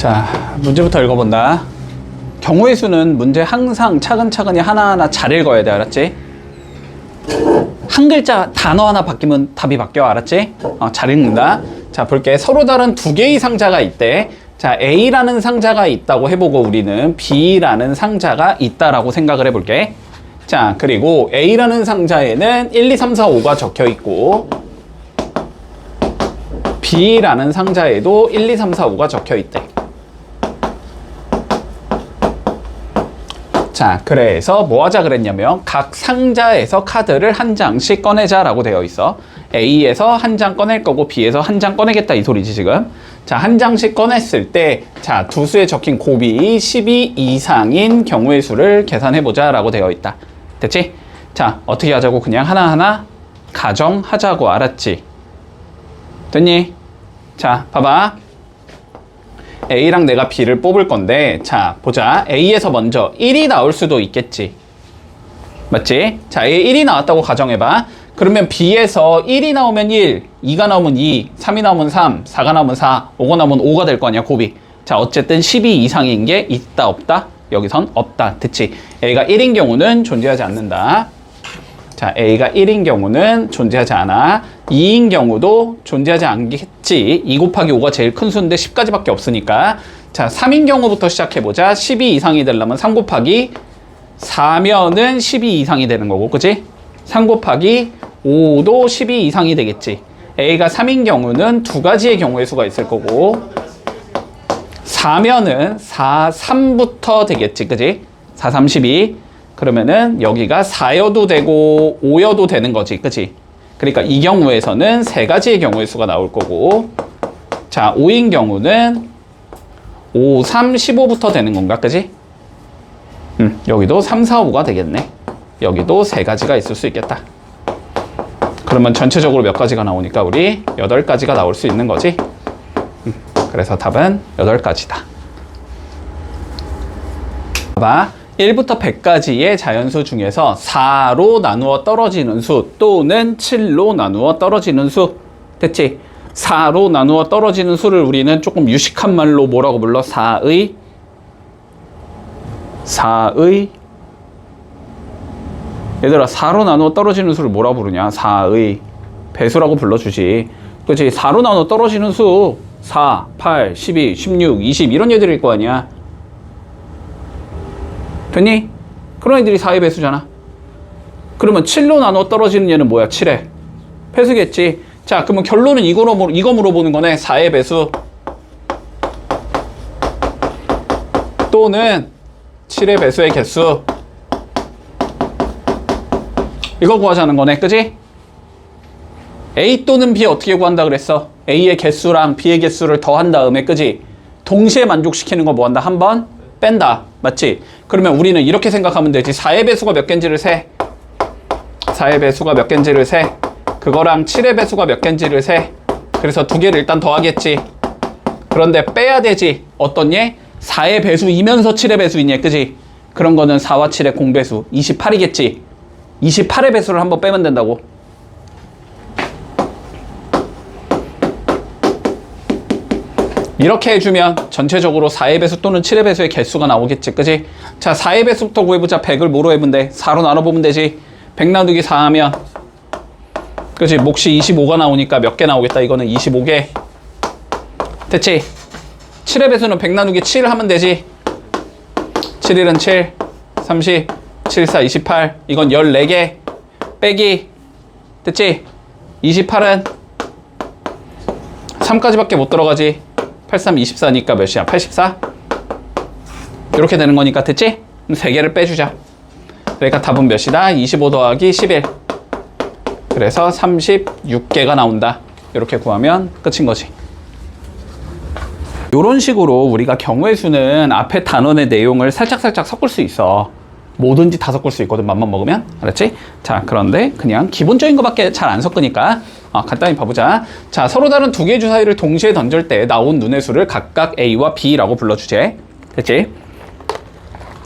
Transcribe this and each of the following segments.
자, 문제부터 읽어본다. 경우의 수는 문제 항상 차근차근히 하나하나 잘 읽어야 돼. 알았지? 한 글자 단어 하나 바뀌면 답이 바뀌어. 알았지? 잘 읽는다. 자, 볼게. 서로 다른 두 개의 상자가 있대. 자, A라는 상자가 있다고 해보고 우리는 B라는 상자가 있다라고 생각을 해볼게. 자, 그리고 A라는 상자에는 1, 2, 3, 4, 5가 적혀 있고 B라는 상자에도 1, 2, 3, 4, 5가 적혀 있대. 자, 그래서 뭐 하자 그랬냐면 각 상자에서 카드를 한 장씩 꺼내자라고 되어 있어. A에서 한 장 꺼낼 거고 B에서 한 장 꺼내겠다 이 소리지 지금. 자, 한 장씩 꺼냈을 때 자, 두 수에 적힌 곱이 12 이상인 경우의 수를 계산해보자 라고 되어 있다. 됐지? 자, 어떻게 하자고? 그냥 하나하나 가정하자고. 알았지? 됐니? 자, 봐봐. A랑 내가 B를 뽑을 건데, 자, 보자. A에서 먼저 1이 나올 수도 있겠지. 맞지? 자, A 1이 나왔다고 가정해봐. 그러면 B에서 1이 나오면 1, 2가 나오면 2, 3이 나오면 3, 4가 나오면 4, 5가 나오면 5가 될 거 아니야, 곱이. 자, 어쨌든 12 이상인 게 있다, 없다? 여기선 없다. 됐지? A가 1인 경우는 존재하지 않는다. 자, A가 1인 경우는 존재하지 않아. 2인 경우도 존재하지 않겠지. 2 곱하기 5가 제일 큰 수인데 10가지밖에 없으니까. 자, 3인 경우부터 시작해보자. 12 이상이 되려면 3 곱하기 4면은 12 이상이 되는 거고, 그치? 3 곱하기 5도 12 이상이 되겠지. A가 3인 경우는 두 가지의 경우의 수가 있을 거고 4면은 4, 3부터 되겠지. 그치? 4, 3, 12. 그러면은 여기가 4여도 되고 5여도 되는 거지. 그치? 그러니까 이 경우에서는 세 가지의 경우의 수가 나올 거고 자, 5인 경우는 5, 3, 15부터 되는 건가? 그치? 여기도 3, 4, 5가 되겠네. 여기도 세 가지가 있을 수 있겠다. 그러면 전체적으로 몇 가지가 나오니까 우리 8가지가 나올 수 있는 거지. 그래서 답은 8가지다. 봐봐. 1부터 100까지의 자연수 중에서 4로 나누어 떨어지는 수 또는 7로 나누어 떨어지는 수. 됐지? 4로 나누어 떨어지는 수를 우리는 조금 유식한 말로 뭐라고 불러? 4의 얘들아, 4로 나누어 떨어지는 수를 뭐라 부르냐? 4의 배수라고 불러주지. 그치? 4로 나누어 떨어지는 수 4, 8, 12, 16, 20 이런 애들일 거 아니야. 됐니? 그런 애들이 4의 배수잖아. 그러면 7로 나누어 떨어지는 얘는 뭐야? 7의 배수겠지. 자, 그러면 결론은 이거 물어보는 거네. 4의 배수 또는 7의 배수의 개수. 이거 구하자는 거네. 그지? A 또는 B 어떻게 구한다 그랬어? A의 개수랑 B의 개수를 더한 다음에, 그지? 동시에 만족시키는 거 뭐 한다? 한 번 뺀다. 맞지? 그러면 우리는 이렇게 생각하면 되지. 4의 배수가 몇 개인지를 세. 4의 배수가 몇 개인지를 세. 그거랑 7의 배수가 몇 개인지를 세. 그래서 두 개를 일단 더하겠지. 그런데 빼야 되지. 어떤 예? 4의 배수이면서 7의 배수인 예. 그지? 그런 거는 4와 7의 공배수 28이겠지. 28의 배수를 한번 빼면 된다고. 이렇게 해주면 전체적으로 4의 배수 또는 7의 배수의 개수가 나오겠지. 그지? 자, 4의 배수부터 구해보자. 100을 뭐로 해보면 돼? 4로 나눠보면 되지. 100 나누기 4 하면 그지? 몫이 25가 나오니까 몇 개 나오겠다. 이거는 25개. 됐지? 7의 배수는 100 나누기 7 하면 되지. 7, 1은 7, 30, 7, 4, 28. 이건 14개 빼기. 됐지? 28은 3까지밖에 못 들어가지. 83, 24니까 몇이야? 84? 이렇게 되는 거니까. 됐지? 그럼 3개를 빼주자. 그러니까 답은 몇이다? 25 더하기 11. 그래서 36개가 나온다. 이렇게 구하면 끝인 거지. 이런 식으로 우리가 경우의 수는 앞에 단원의 내용을 살짝살짝 섞을 수 있어. 뭐든지 다 섞을 수 있거든, 맘만 먹으면. 알았지? 자, 그런데 그냥 기본적인 것밖에 잘 안 섞으니까 간단히 봐보자. 자, 서로 다른 두 개의 주사위를 동시에 던질 때 나온 눈의 수를 각각 A와 B라고 불러주제. 됐지?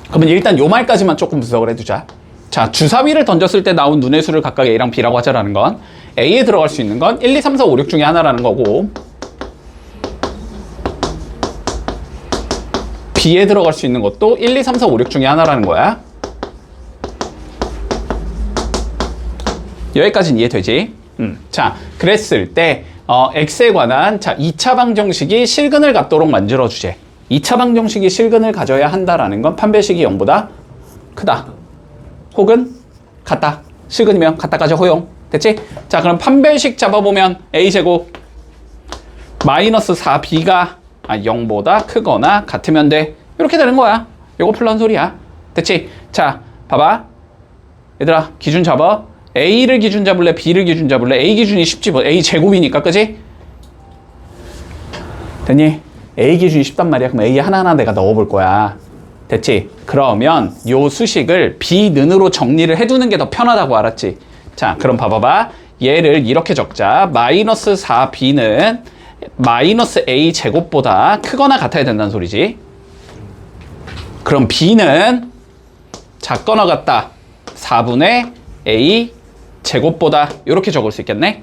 그러면 일단 요 말까지만 조금 분석을 해두자. 자, 주사위를 던졌을 때 나온 눈의 수를 각각 A랑 B라고 하자라는 건 A에 들어갈 수 있는 건 1, 2, 3, 4, 5, 6 중에 하나라는 거고 B에 들어갈 수 있는 것도 1, 2, 3, 4, 5, 6 중에 하나라는 거야. 여기까지는 이해되지? 자, 그랬을 때 x에 관한 2차 방정식이 실근을 갖도록 만들어주제. 2차 방정식이 실근을 가져야 한다라는 건 판별식이 0보다 크다. 혹은 같다. 실근이면 같다까지 허용. 됐지? 자, 그럼 판별식 잡아보면 a제곱 마이너스 4b가 0보다 크거나 같으면 돼. 이렇게 되는 거야. 요거 풀란 소리야. 됐지? 자, 봐봐. 얘들아, 기준 잡아. A를 기준 잡을래? B를 기준 잡을래? A 기준이 쉽지 뭐. A 제곱이니까, 그지? 됐니? A 기준이 쉽단 말이야. 그럼 A 하나하나 내가 넣어볼 거야. 됐지? 그러면 요 수식을 B는으로 정리를 해두는 게 더 편하다고, 알았지? 자, 그럼 봐봐봐. 얘를 이렇게 적자. 마이너스 4B는 마이너스 A 제곱보다 크거나 같아야 된다는 소리지. 그럼 B는 작거나 같다. 4분의 A 제곱보다 이렇게 적을 수 있겠네?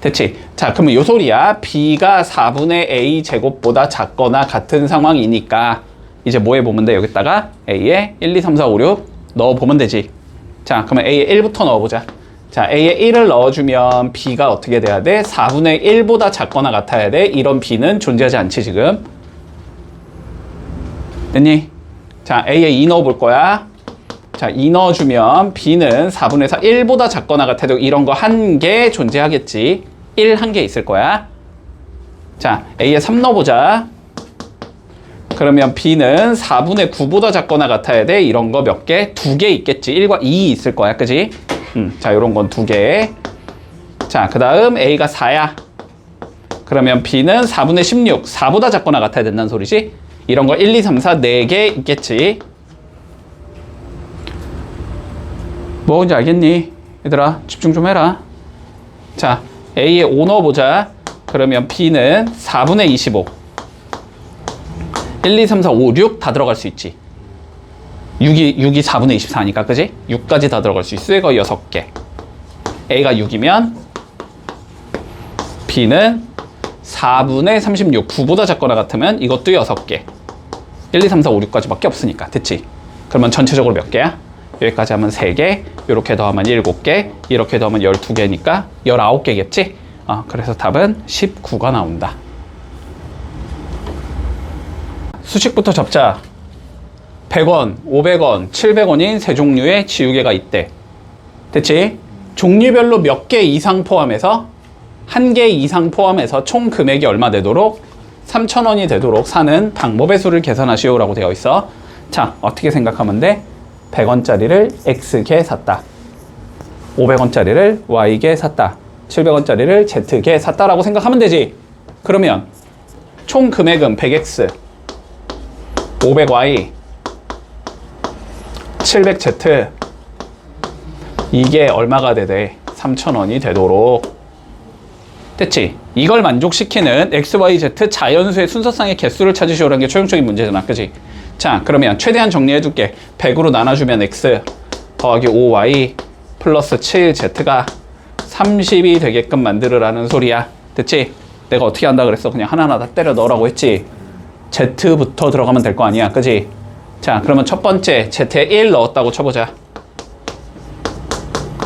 됐지? 자, 그러면 요 소리야. B가 4분의 A 제곱보다 작거나 같은 상황이니까 이제 뭐 해보면 돼? 여기다가 A에 1, 2, 3, 4, 5, 6 넣어보면 되지. 자, 그러면 A에 1부터 넣어보자. 자, A에 1을 넣어주면 B가 어떻게 돼야 돼? 4분의 1보다 작거나 같아야 돼. 이런 B는 존재하지 않지, 지금. 됐니? 자, A에 2 넣어볼 거야. 자, 2 넣어주면 B는 4분의 4, 1보다 작거나 같아도 이런 거 한 개 존재하겠지. 1 한 개 있을 거야. 자, A에 3 넣어보자. 그러면 B는 4분의 9보다 작거나 같아야 돼. 이런 거 몇 개? 2개 있겠지. 1과 2 있을 거야. 그지? 자, 요런 건 2개. 자, 그 다음 A가 4야. 그러면 B는 4분의 16, 4보다 작거나 같아야 된다는 소리지? 이런 거 1, 2, 3, 4, 4개 있겠지. 뭔지 알겠니? 얘들아, 집중 좀 해라. 자, A에 5 넣어보자. 그러면 B는 4분의 25. 1, 2, 3, 4, 5, 6 다 들어갈 수 있지. 6이 4분의 24니까, 그지? 6까지 다 들어갈 수 있어. 이거 6개. A가 6이면 B는 4분의 36, 9보다 작거나 같으면 이것도 6개. 1, 2, 3, 4, 5, 6까지 밖에 없으니까. 됐지? 그러면 전체적으로 몇 개야? 여기까지 하면 3개, 이렇게 더하면 7개, 이렇게 더하면 12개니까 19개겠지? 그래서 답은 19가 나온다. 수식부터 잡자. 100원, 500원, 700원인 세 종류의 지우개가 있대. 됐지? 종류별로 몇 개 이상 포함해서 1개 이상 포함해서 총 금액이 얼마 되도록 3,000원이 되도록 사는 방법의 수를 계산하시오 라고 되어 있어. 자, 어떻게 생각하면 돼? 100원짜리를 X개 샀다. 500원짜리를 Y개 샀다. 700원짜리를 Z개 샀다라고 생각하면 되지. 그러면 총 금액은 100X, 500Y, 700Z 이게 얼마가 되대? 3,000원이 되도록. 됐지? 이걸 만족시키는 X, Y, Z 자연수의 순서상의 개수를 찾으시오라는 게 최종적인 문제잖아. 그치? 자, 그러면 최대한 정리해둘게. 100으로 나눠주면 X 더하기 5Y 플러스 7Z가 30이 되게끔 만들으라는 소리야. 됐지? 내가 어떻게 한다 그랬어? 그냥 하나하나 다 때려 넣으라고 했지. Z부터 들어가면 될 거 아니야. 그치? 자, 그러면 첫 번째 Z에 1 넣었다고 쳐보자.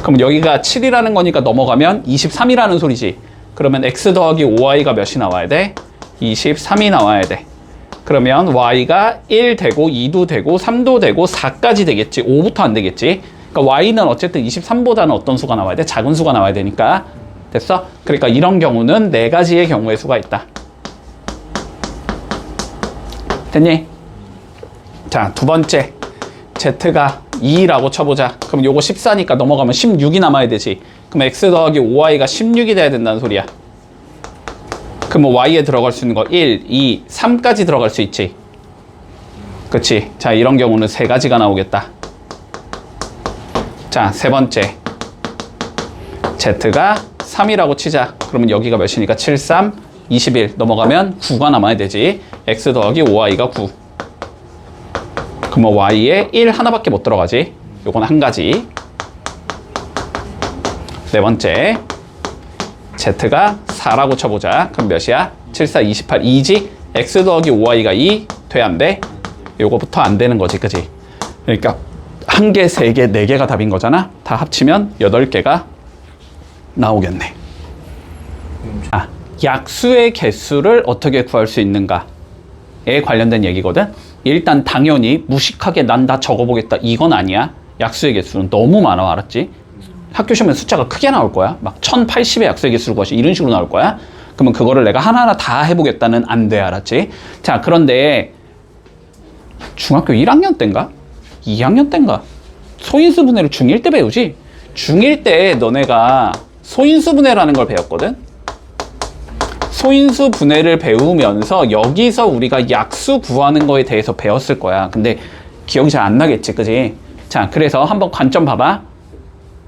그럼 여기가 7이라는 거니까 넘어가면 23이라는 소리지. 그러면 X 더하기 5Y가 몇이 나와야 돼? 23이 나와야 돼. 그러면 Y가 1 되고 2도 되고 3도 되고 4까지 되겠지. 5부터 안 되겠지. 그러니까 Y는 어쨌든 23보다는 어떤 수가 나와야 돼? 작은 수가 나와야 되니까. 됐어? 그러니까 이런 경우는 4가지의 경우의 수가 있다. 됐니? 자, 두 번째 Z가 2라고 쳐보자. 그럼 요거 14니까 넘어가면 16이 남아야 되지. 그럼 X 더하기 5Y가 16이 돼야 된다는 소리야. 그럼 Y에 들어갈 수 있는 거 1, 2, 3까지 들어갈 수 있지. 그치? 자, 이런 경우는 3가지가 나오겠다. 자, 세 번째 Z가 3이라고 치자. 그러면 여기가 몇이니까 7, 3, 21 넘어가면 9가 남아야 되지. X 더하기 5Y가 9. 그럼 Y에 1 하나밖에 못 들어가지. 요건 한 가지. 네 번째 Z가 4라고 쳐보자. 그럼 몇이야? 7, 4, 28, 2지? X 더하기 5Y가 2 돼, 안 돼? 요거부터 안 되는 거지, 그지? 그러니까 1개, 3개, 4개가 답인 거잖아. 다 합치면 8개가 나오겠네. 아, 약수의 개수를 어떻게 구할 수 있는가에 관련된 얘기거든. 일단 당연히 무식하게 난 다 적어보겠다 이건 아니야. 약수의 개수는 너무 많아, 알았지? 학교 시험에 숫자가 크게 나올 거야. 막 1080의 약수의 개수를 구하시 이런 식으로 나올 거야. 그러면 그거를 내가 하나하나 다 해보겠다는 안 돼, 알았지? 자, 그런데 중학교 1학년 때인가? 2학년 때인가? 소인수 분해를 중1 때 배우지? 중1 때 너네가 소인수 분해라는 걸 배웠거든? 소인수 분해를 배우면서 여기서 우리가 약수 구하는 거에 대해서 배웠을 거야. 근데 기억이 잘 안 나겠지, 그지? 자, 그래서 한번 관점 봐봐.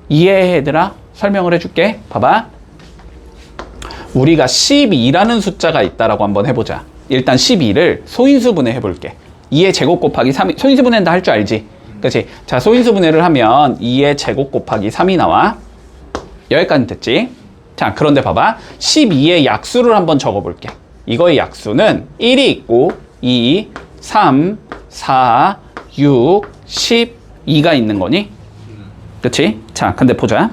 이해해, 얘들아? 설명을 해줄게. 봐봐. 우리가 12라는 숫자가 있다라고 한번 해보자. 일단 12를 소인수 분해 해볼게. 2의 제곱 곱하기 3이, 소인수 분해는 다 할 줄 알지? 그치? 자, 소인수 분해를 하면 2의 제곱 곱하기 3이 나와. 여기까지 됐지? 자, 그런데 봐봐. 12의 약수를 한번 적어볼게. 이거의 약수는 1이 있고 2, 3, 4, 6, 12가 있는 거니? 그치? 자, 근데 보자.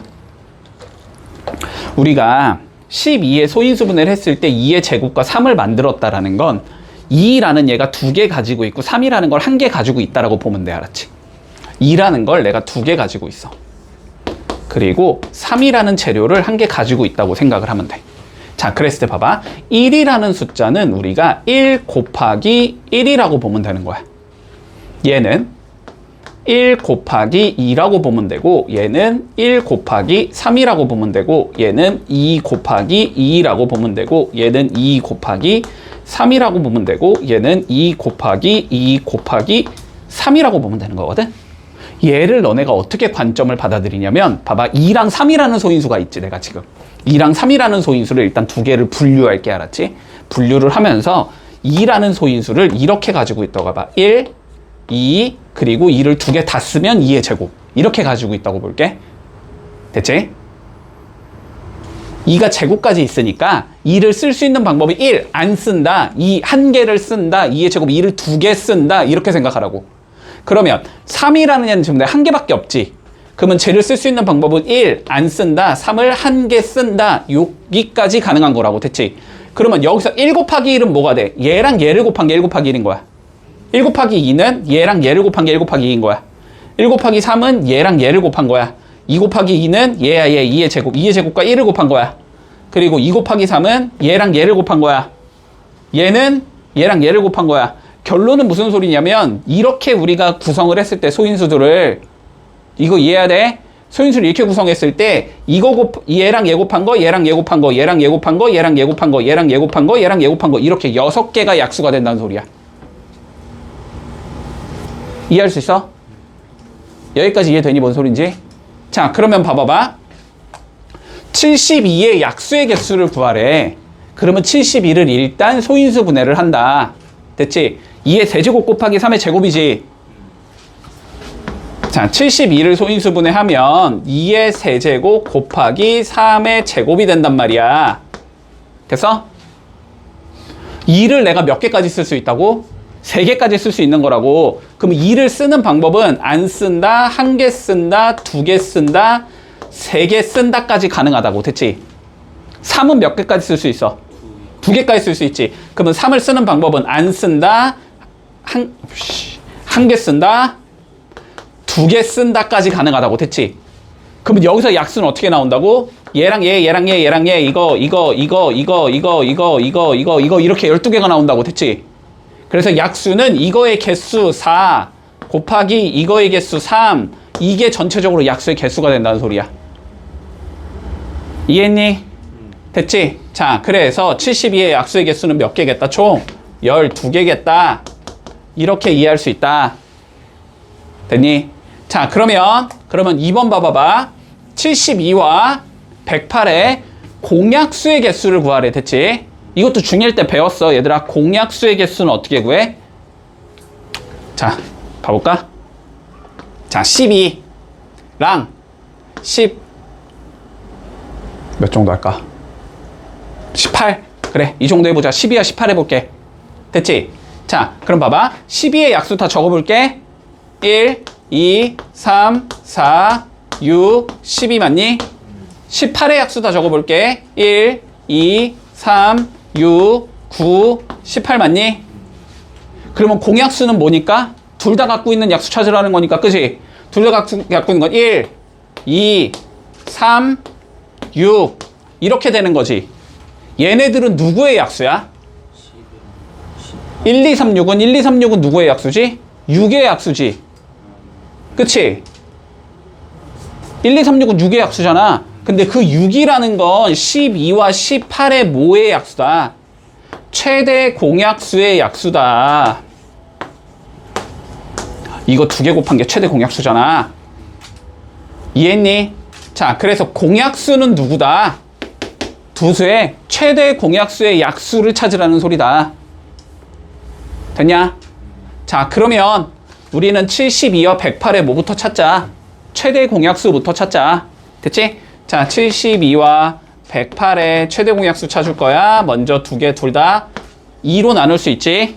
우리가 12의 소인수 분해를 했을 때 2의 제곱과 3을 만들었다라는 건 2라는 얘가 2개 가지고 있고 3이라는 걸 1개 가지고 있다라고 보면 돼, 알았지? 2라는 걸 내가 2개 가지고 있어. 그리고 3이라는 재료를 1개 가지고 있다고 생각을 하면 돼. 자, 그랬을 때 봐봐. 1이라는 숫자는 우리가 1 곱하기 1이라고 보면 되는 거야. 얘는 1 곱하기 2라고 보면 되고, 얘는 1 곱하기 3이라고 보면 되고, 얘는 2 곱하기 2라고 보면 되고, 얘는 2 곱하기 3이라고 보면 되고, 얘는 2 곱하기 2 곱하기 3이라고 보면 되는 거거든. 얘를 너네가 어떻게 관점을 받아들이냐면, 봐봐. 2랑 3이라는 소인수가 있지, 내가 지금. 2랑 3이라는 소인수를 일단 2개를 분류할게, 알았지? 분류를 하면서 2라는 소인수를 이렇게 가지고 있다고 봐봐. 1, 2, 그리고 2를 2개 다 쓰면 2의 제곱. 이렇게 가지고 있다고 볼게. 됐지? 2가 제곱까지 있으니까 2를 쓸 수 있는 방법이 1, 안 쓴다. 2, 1개를 쓴다. 2의 제곱, 2를 2개 쓴다. 이렇게 생각하라고. 그러면 3이라는 얘는 지금 내가 1개밖에 없지. 그러면 쟤를 쓸 수 있는 방법은 1, 안 쓴다. 3을 1개 쓴다. 여기까지 가능한 거라고. 됐지? 그러면 여기서 1 곱하기 1은 뭐가 돼? 얘랑 얘를 곱한 게 1 곱하기 1인 거야. 1 곱하기 2는 얘랑 얘를 곱한 게 1 곱하기 2인 거야. 1 곱하기 3은 얘랑 얘를 곱한 거야. 2 곱하기 2는 얘야 얘 2의 제곱. 2의 제곱과 1을 곱한 거야. 그리고 2 곱하기 3은 얘랑 얘를 곱한 거야. 얘는 얘랑 얘를 곱한 거야. 결론은 무슨 소리냐면 이렇게 우리가 구성을 했을 때 소인수들을 이거 이해해야 돼. 소인수를 이렇게 구성했을 때 이거 얘랑 얘 곱한 거, 얘랑 얘 곱한 거, 얘랑 얘 곱한 거, 얘랑 얘 곱한 거, 얘랑 얘 곱한 거, 얘랑 얘 곱한 거 이렇게 6개가 약수가 된다는 소리야. 이해할 수 있어? 여기까지 이해되니 뭔 소린지? 자, 그러면 봐봐봐. 72의 약수의 개수를 구하래. 그러면 72를 일단 소인수 분해를 한다. 됐지? 2의 세제곱 곱하기 3의 제곱이지. 자, 72를 소인수 분해하면 2의 세제곱 곱하기 3의 제곱이 된단 말이야. 됐어? 2를 내가 몇 개까지 쓸 수 있다고? 3개까지 쓸 수 있는 거라고. 그럼 2를 쓰는 방법은 안 쓴다, 1개 쓴다, 2개 쓴다, 3개 쓴다까지 가능하다고. 됐지? 3은 몇 개까지 쓸 수 있어? 2개까지 쓸 수 있지. 그러면 3을 쓰는 방법은 안 쓴다, 1개 쓴다, 2개 쓴다까지 가능하다고. 됐지? 그러면 여기서 약수는 어떻게 나온다고? 얘랑 얘, 얘랑 얘, 얘랑 얘, 이거 이렇게 12개가 나온다고. 됐지? 그래서 약수는 이거의 개수 4 곱하기 이거의 개수 3, 이게 전체적으로 약수의 개수가 된다는 소리야. 이해했니? 됐지? 자, 그래서 72의 약수의 개수는 몇 개겠다? 총 12개겠다. 이렇게 이해할 수 있다. 됐니? 자, 그러면 2번 봐봐봐. 72와 108의 공약수의 개수를 구하래. 됐지? 이것도 중1 때 배웠어. 얘들아, 공약수의 개수는 어떻게 구해? 자, 봐볼까? 자, 12랑 10 몇 정도 할까? 18. 그래, 이 정도 해보자. 12와 18 해볼게. 됐지? 자, 그럼 봐봐. 12의 약수 다 적어볼게. 1, 2, 3, 4, 6, 12 맞니? 18의 약수 다 적어볼게. 1, 2, 3, 6, 9, 18 맞니? 그러면 공약수는 뭐니까? 둘 다 갖고 있는 약수 찾으라는 거니까, 그지? 둘 다 갖고 있는 건 1, 2, 3, 6 이렇게 되는 거지. 얘네들은 누구의 약수야? 1, 2, 3, 6은 1, 2, 3, 6은 누구의 약수지? 6의 약수지. 그치? 1, 2, 3, 6은 6의 약수잖아. 근데 그 6이라는 건 12와 18의 뭐의 약수다? 최대 공약수의 약수다. 이거 두 개 곱한 게 최대 공약수잖아. 이해했니? 자, 그래서 공약수는 누구다? 두 수의 최대 공약수의 약수를 찾으라는 소리다. 됐냐? 자, 그러면 우리는 72와 108의 뭐부터 찾자? 최대 공약수부터 찾자. 됐지? 자, 72와 108의 최대 공약수 찾을 거야. 먼저 두 개 둘 다 2로 나눌 수 있지?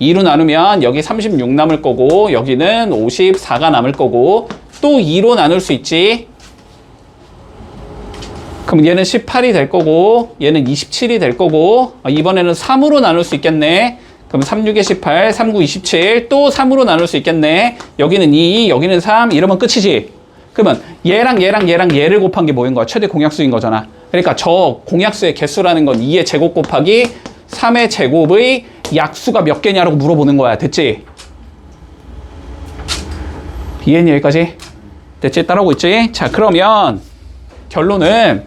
2로 나누면 여기 36 남을 거고 여기는 54가 남을 거고 또 2로 나눌 수 있지? 그럼 얘는 18이 될 거고 얘는 27이 될 거고 이번에는 3으로 나눌 수 있겠네. 그럼 3, 6에 18, 3, 9, 27 또 3으로 나눌 수 있겠네. 여기는 2, 여기는 3 이러면 끝이지. 그러면 얘랑 얘를 곱한 게 뭐인 거야? 최대 공약수인 거잖아. 그러니까 저 공약수의 개수라는 건 2의 제곱 곱하기 3의 제곱의 약수가 몇 개냐라고 물어보는 거야. 됐지? 이해했니 여기까지? 됐지? 따라오고 있지? 자, 그러면 결론은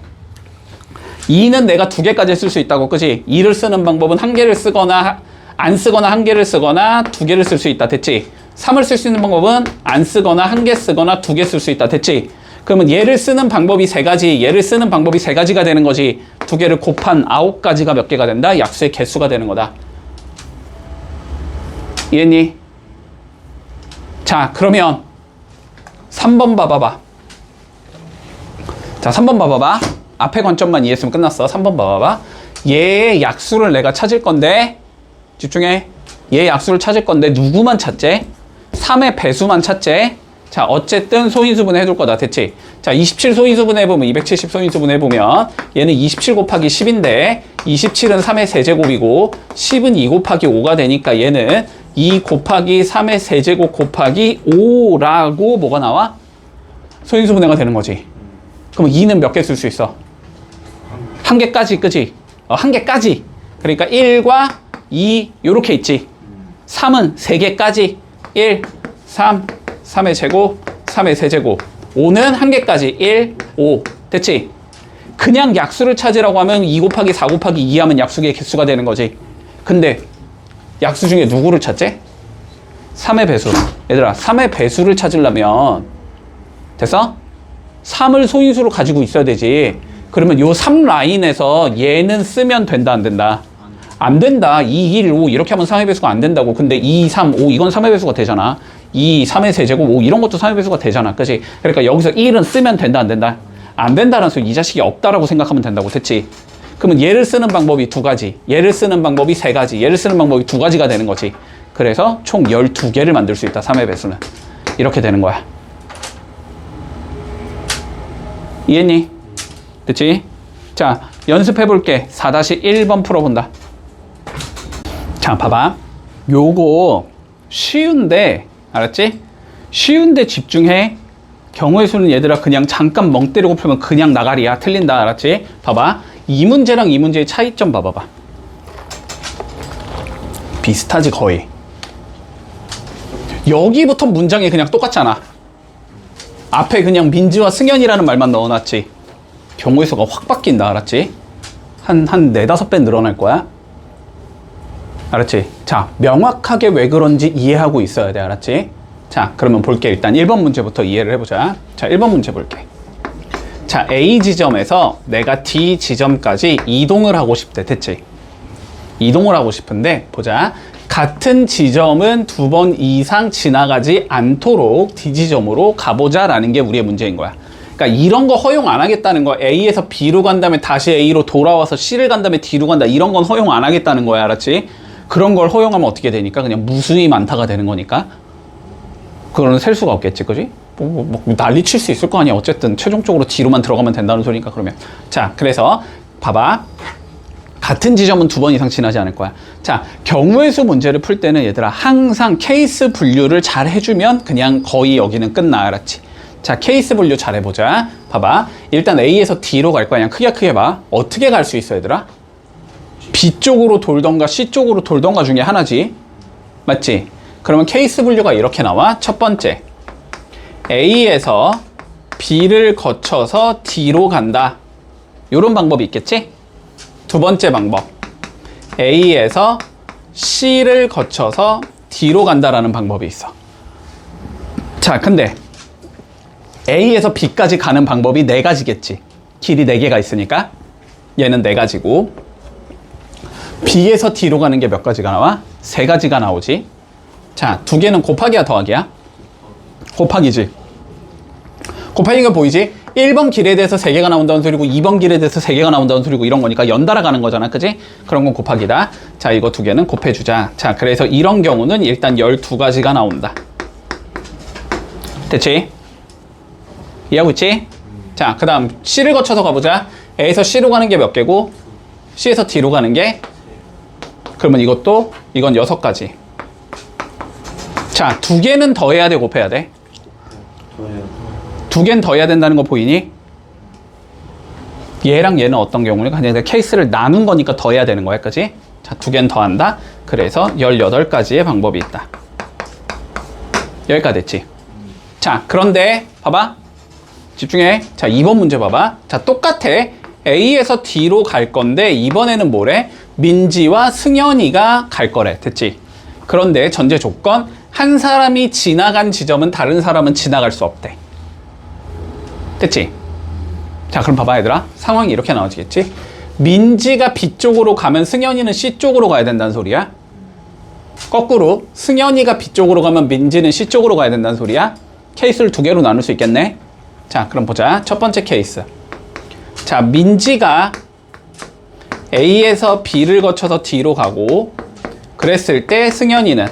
2는 내가 두 개까지 쓸 수 있다고, 그지? 2를 쓰는 방법은 한 개를 쓰거나 안 쓰거나 한 개를 쓰거나 두 개를 쓸 수 있다. 됐지? 3을 쓸 수 있는 방법은 안 쓰거나 한 개 쓰거나 두 개 쓸 수 있다. 됐지? 그러면 얘를 쓰는 방법이 세 가지, 얘를 쓰는 방법이 세 가지가 되는 거지. 두 개를 곱한 9가지가 몇 개가 된다? 약수의 개수가 되는 거다. 이해했니? 자, 그러면 3번 봐봐봐. 자, 3번 봐봐봐. 앞에 관점만 이해했으면 끝났어. 3번 봐봐봐. 얘의 약수를 내가 찾을 건데 집중해. 얘의 약수를 찾을 건데 누구만 찾지? 3의 배수만 찾지? 자, 어쨌든 소인수분 해둘 거다. 됐지? 자, 27 소인수분 해보면 270 소인수분 해보면 얘는 27 곱하기 10인데 27은 3의 세제곱이고 10은 2 곱하기 5가 되니까 얘는 2 곱하기 3의 세제곱 곱하기 5라고 뭐가 나와? 소인수분해가 되는 거지. 그럼 2는 몇 개 쓸 수 있어? 한 개까지, 그지? 한 개까지. 그러니까 1과 2 요렇게 있지. 3은 3개까지. 1, 3, 3의 제곱, 3의 세제곱. 5는 한 개까지. 1, 5. 됐지? 그냥 약수를 찾으라고 하면 2 곱하기 4 곱하기 2 하면 약수의 개수가 되는 거지. 근데 약수 중에 누구를 찾지? 3의 배수. 얘들아, 3의 배수를 찾으려면 됐어? 3을 소인수로 가지고 있어야 되지. 그러면 요 3 라인에서 얘는 쓰면 된다, 안 된다? 안 된다. 2, 1, 5 이렇게 하면 3의 배수가 안 된다고. 근데 2, 3, 5 이건 3의 배수가 되잖아. 2, 3의 세제곱 5 이런 것도 3의 배수가 되잖아. 그치? 그러니까 여기서 1은 쓰면 된다, 안 된다? 안 된다는 소리. 이 자식이 없다라고 생각하면 된다고. 됐지? 그러면 얘를 쓰는 방법이 두 가지, 얘를 쓰는 방법이 세 가지, 얘를 쓰는 방법이 두 가지가 되는 거지. 그래서 총 12개를 만들 수 있다. 3의 배수는. 이렇게 되는 거야. 이해했니? 됐지? 자, 연습해 볼게. 4-1번 풀어본다. 자, 봐봐. 요거 쉬운데, 알았지? 쉬운데 집중해. 경우의 수는 얘들아 그냥 잠깐 멍 때리고 풀면 그냥 나가리야. 틀린다. 알았지? 봐봐. 이 문제랑 이 문제의 차이점 봐봐봐. 비슷하지 거의. 여기부터 문장이 그냥 똑같잖아. 앞에 그냥 민지와 승현이라는 말만 넣어놨지. 경우의 수가 확 바뀐다. 알았지? 한 4-5배 늘어날 거야. 알았지? 자, 명확하게 왜 그런지 이해하고 있어야 돼. 알았지? 자, 그러면 볼게. 일단 1번 문제부터 이해를 해보자. 자, 1번 문제 볼게. 자, A 지점에서 내가 D 지점까지 이동을 하고 싶대. 됐지? 이동을 하고 싶은데 보자. 같은 지점은 2번 이상 지나가지 않도록 D 지점으로 가보자 라는 게 우리의 문제인 거야. 그러니까 이런 거 허용 안 하겠다는 거야. A에서 B로 간 다음에 다시 A로 돌아와서 C를 간 다음에 D로 간다. 이런 건 허용 안 하겠다는 거야. 알았지? 그런 걸 허용하면 어떻게 되니까 그냥 무수히 많다가 되는 거니까 그거는 셀 수가 없겠지, 그지? 뭐 난리 칠 수 있을 거 아니야. 어쨌든 최종적으로 D로만 들어가면 된다는 소리니까. 그러면 자, 그래서 봐봐, 같은 지점은 2번 이상 지나지 않을 거야. 자, 경우의 수 문제를 풀 때는 얘들아 항상 케이스 분류를 잘 해주면 그냥 거의 여기는 끝나. 알았지? 자, 케이스 분류 잘 해보자. 봐봐, 일단 A에서 D로 갈 거야. 그냥 크게 봐. 어떻게 갈 수 있어 얘들아? B 쪽으로 돌던가 C 쪽으로 돌던가 중에 하나지. 맞지? 그러면 케이스 분류가 이렇게 나와. 첫 번째, A에서 B를 거쳐서 D로 간다. 요런 방법이 있겠지? 두 번째 방법, A에서 C를 거쳐서 D로 간다라는 방법이 있어. 자, 근데 A에서 B까지 가는 방법이 4가지겠지. 길이 4개가 있으니까 얘는 4가지고, B에서 D로 가는 게 몇 가지가 나와? 3가지가 나오지. 자, 2개는 곱하기야 더하기야? 곱하기지. 곱하기가 보이지? 1번 길에 대해서 3개가 나온다는 소리고 2번 길에 대해서 3개가 나온다는 소리고 이런 거니까 연달아 가는 거잖아, 그지? 그런 건 곱하기다. 자, 이거 2개는 곱해주자. 자, 그래서 이런 경우는 일단 12가지가 나온다. 됐지? 이해하고 있지? 자, 그 다음 C를 거쳐서 가보자. A에서 C로 가는 게 몇 개고 C에서 D로 가는 게, 그러면 이것도, 이건 6가지. 자, 2개는 더해야 돼, 곱해야 돼? 2개는 더해야 된다는 거 보이니? 얘랑 얘는 어떤 경우는 그냥 케이스를 나눈 거니까 더해야 되는 거야, 그치? 자, 2개는 더한다. 그래서 18가지의 방법이 있다. 여기까지 됐지? 자, 그런데 봐봐, 집중해. 자, 2번 문제 봐봐. 자, 똑같아. A에서 D로 갈 건데 이번에는 뭐래? 민지와 승현이가 갈 거래. 됐지? 그런데 전제 조건, 한 사람이 지나간 지점은 다른 사람은 지나갈 수 없대. 됐지? 자, 그럼 봐봐 얘들아, 상황이 이렇게 나와지겠지? 민지가 B 쪽으로 가면 승현이는 C 쪽으로 가야 된다는 소리야. 거꾸로 승현이가 B 쪽으로 가면 민지는 C 쪽으로 가야 된다는 소리야. 케이스를 2개로 나눌 수 있겠네. 자, 그럼 보자. 첫 번째 케이스. 자, 민지가 A에서 B를 거쳐서 D로 가고, 그랬을 때 승현이는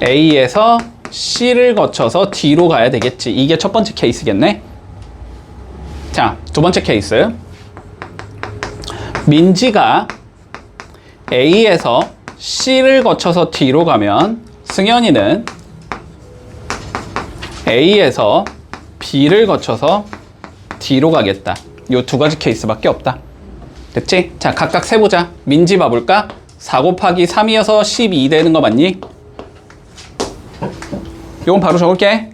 A에서 C를 거쳐서 D로 가야 되겠지. 이게 첫 번째 케이스겠네. 자, 두 번째 케이스. 민지가 A에서 C를 거쳐서 D로 가면 승현이는 A에서 B를 거쳐서 D로 가겠다. 요 2가지 케이스밖에 없다. 됐지? 자, 각각 세보자. 민지 봐볼까? 4 곱하기 3이어서 12 되는 거 맞니? 요건 바로 적을게.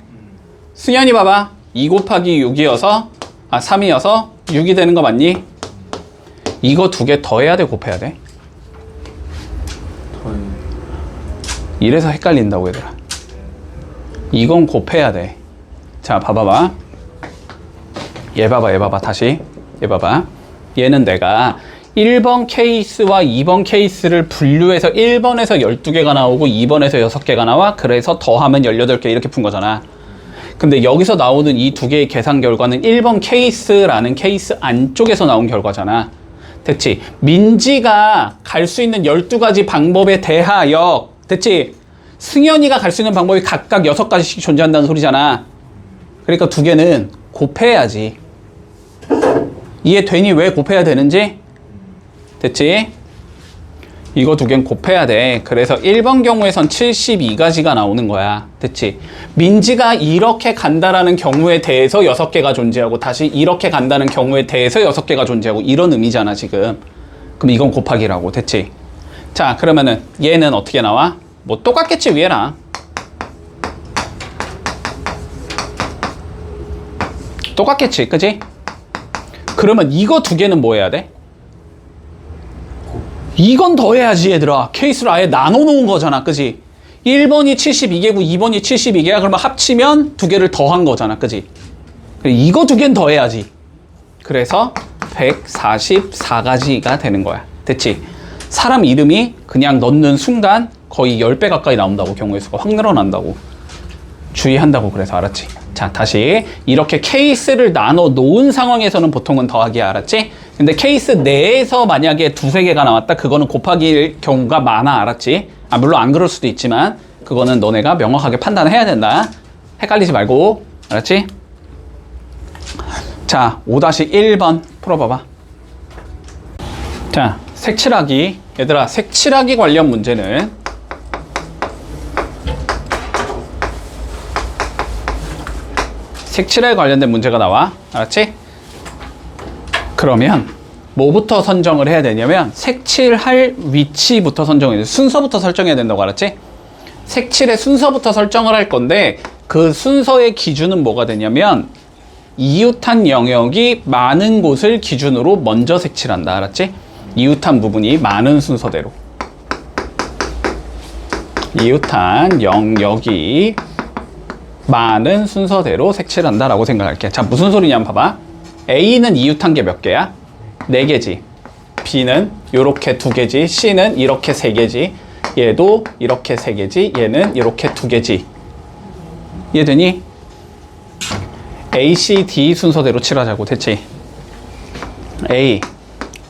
승현이 봐봐. 2 곱하기 6이어서 3이어서 6이 되는 거 맞니? 이거 2개 더해야 돼, 곱해야 돼? 이래서 헷갈린다고 얘들아. 이건 곱해야 돼. 자, 봐봐봐. 얘 봐봐. 다시 얘 봐봐. 얘는 내가 1번 케이스와 2번 케이스를 분류해서 1번에서 12개가 나오고 2번에서 6개가 나와. 그래서 더하면 18개 이렇게 푼 거잖아. 근데 여기서 나오는 이 2개의 계산 결과는 1번 케이스라는 케이스 안쪽에서 나온 결과잖아. 됐지? 민지가 갈 수 있는 12가지 방법에 대하여, 됐지? 승현이가 갈 수 있는 방법이 각각 6가지씩 존재한다는 소리잖아. 그러니까 2개는 곱해야지. 이해되니? 왜 곱해야 되는지? 됐지? 이거 2개는 곱해야 돼. 그래서 1번 경우에선 72가지가 나오는 거야. 됐지? 민지가 이렇게 간다라는 경우에 대해서 6개가 존재하고, 다시 이렇게 간다는 경우에 대해서 6개가 존재하고, 이런 의미잖아 지금. 그럼 이건 곱하기라고. 됐지? 자, 그러면은 얘는 어떻게 나와? 뭐 똑같겠지, 위에랑. 똑같겠지, 그지? 그러면 이거 2개는 뭐 해야 돼? 이건 더해야지 얘들아. 케이스를 아예 나눠 놓은 거잖아, 그지? 1번이 72개고 2번이 72개야. 그러면 합치면 2개를 더한 거잖아, 그지? 이거 2개는 더해야지. 그래서 144가지가 되는 거야. 됐지? 사람 이름이 그냥 넣는 순간 거의 10배 가까이 나온다고. 경우의 수가 확 늘어난다고. 주의한다고. 그래서 알았지? 자, 다시 이렇게 케이스를 나눠 놓은 상황에서는 보통은 더하기야. 알았지? 근데 케이스 내에서 만약에 두세 개가 나왔다? 그거는 곱하기일 경우가 많아. 알았지? 아, 물론 안 그럴 수도 있지만 그거는 너네가 명확하게 판단해야 된다. 헷갈리지 말고. 알았지? 자, 5-1번 풀어봐봐. 자, 색칠하기. 얘들아, 색칠하기 관련 문제는 색칠에 관련된 문제가 나와. 알았지? 그러면 뭐부터 선정을 해야 되냐면 색칠할 위치부터 선정해야 돼. 순서부터 설정해야 된다고. 알았지? 색칠의 순서부터 설정을 할 건데 그 순서의 기준은 뭐가 되냐면 이웃한 영역이 많은 곳을 기준으로 먼저 색칠한다. 알았지? 이웃한 부분이 많은 순서대로. 이웃한 영역이 많은 순서대로 색칠한다 라고 생각할게. 자, 무슨 소리냐면 봐봐. A는 이웃한 게 몇 개야? 4개지. B는 요렇게 2개지. C는 이렇게 3개지. 얘도 이렇게 3개지. 얘는 이렇게 2개지. 이해되니? A, C, D 순서대로 칠하자고. 됐지? A,